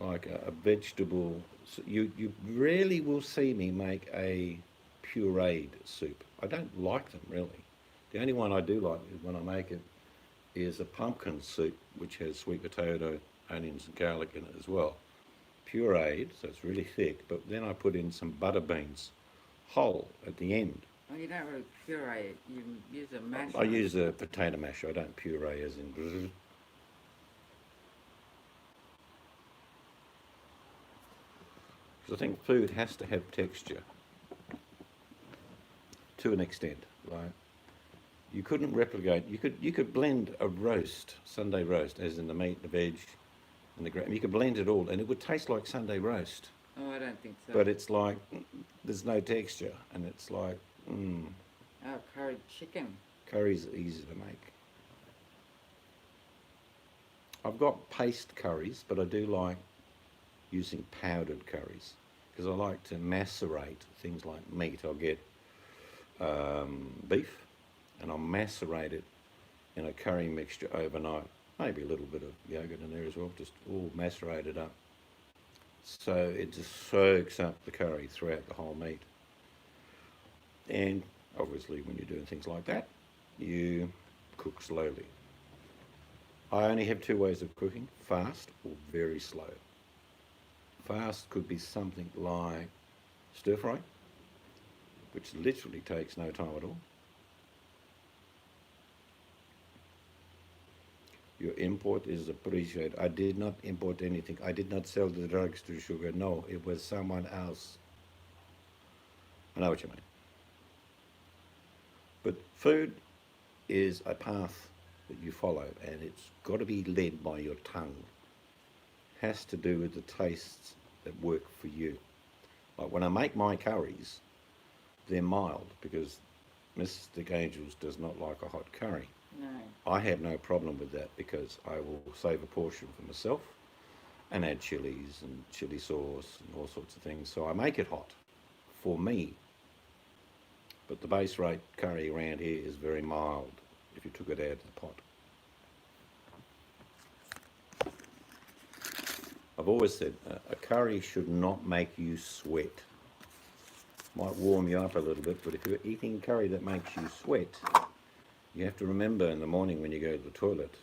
Like a vegetable, you rarely will see me make a pureed soup. I don't like them really. The only one I do like when I make it is a pumpkin soup, which has sweet potato, onions and garlic in it as well. Pureed, so it's really thick, but then I put in some butter beans, whole at the end. Well, you don't really puree it. You use a masher. I use a potato masher, I don't puree as in... Because I think food has to have texture to an extent. Like you couldn't replicate. You could blend a roast, Sunday roast, as in the meat, the veg, and the grain. You could blend it all, and it would taste like Sunday roast. Oh, I don't think so. But it's like there's no texture, and it's like Oh, curried chicken. curry's easy to make. I've got paste curries, but I do like using powdered curries because I like to macerate things like meat. I'll get beef, and I'll macerate it in a curry mixture overnight. Maybe a little bit of yogurt in there as well, just all macerated up. So it just soaks up the curry throughout the whole meat. And obviously when you're doing things like that, you cook slowly. I only have two ways of cooking, fast or very slow. Fast could be something like stir fry, which literally takes no time at all. Your import is appreciated. I did not import anything. I did not sell the drugs to Sugar. No, it was someone else. I know what you mean. But food is a path that you follow, and it's got to be led by your tongue. Has to do with the tastes that work for you. Like when I make my curries, they're mild because Mystic Angels does not like a hot curry. No. I have no problem with that because I will save a portion for myself and add chilies and chili sauce and all sorts of things. So I make it hot for me. But the base rate curry around here is very mild if you took it out of the pot. I've always said a curry should not make you sweat. Might warm you up a little bit, but if you're eating curry that makes you sweat, you have to remember in the morning when you go to the toilet,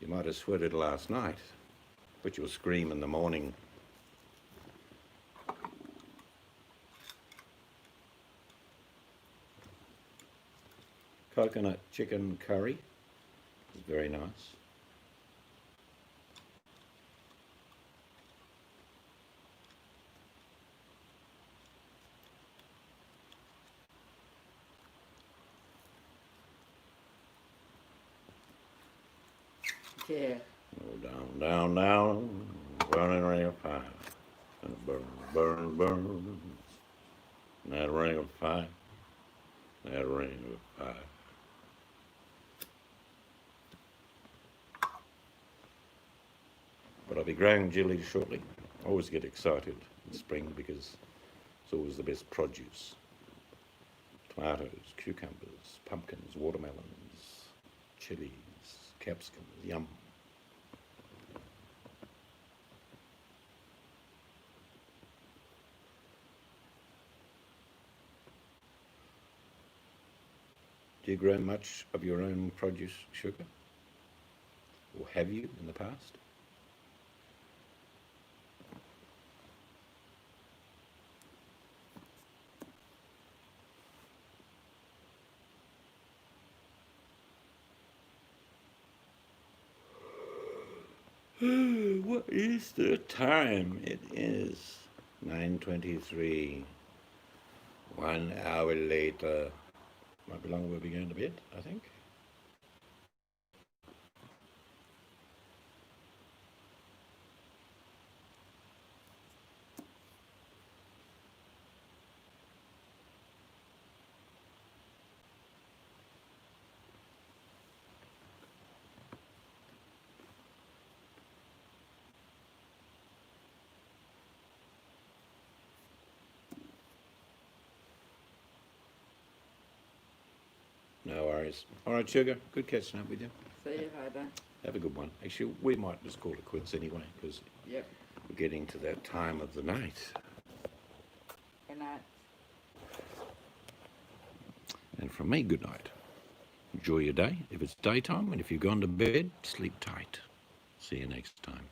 you might have sweated last night, but you'll scream in the morning. Coconut chicken curry is very nice. Yeah. Down, down, down, burning ring of fire, and it burns, burns, burns. And that ring of fire, that ring of fire. But I'll be growing chilies shortly. I always get excited in spring because it's always the best produce. Tomatoes, cucumbers, pumpkins, watermelons, chilies, capsicums, yum. Do you grow much of your own produce, Sugar? Or have you in the past? What is the time? It is 9:23. 1 hour later. Might be long we'll be going to bed, I think. No worries. All right, Sugar. Good catching up with you. See you later. Have a good one. Actually, we might just call it quits anyway, because Yep. we're getting to that time of the night. Good night. And from me, good night. Enjoy your day if it's daytime, and if you've gone to bed, sleep tight. See you next time.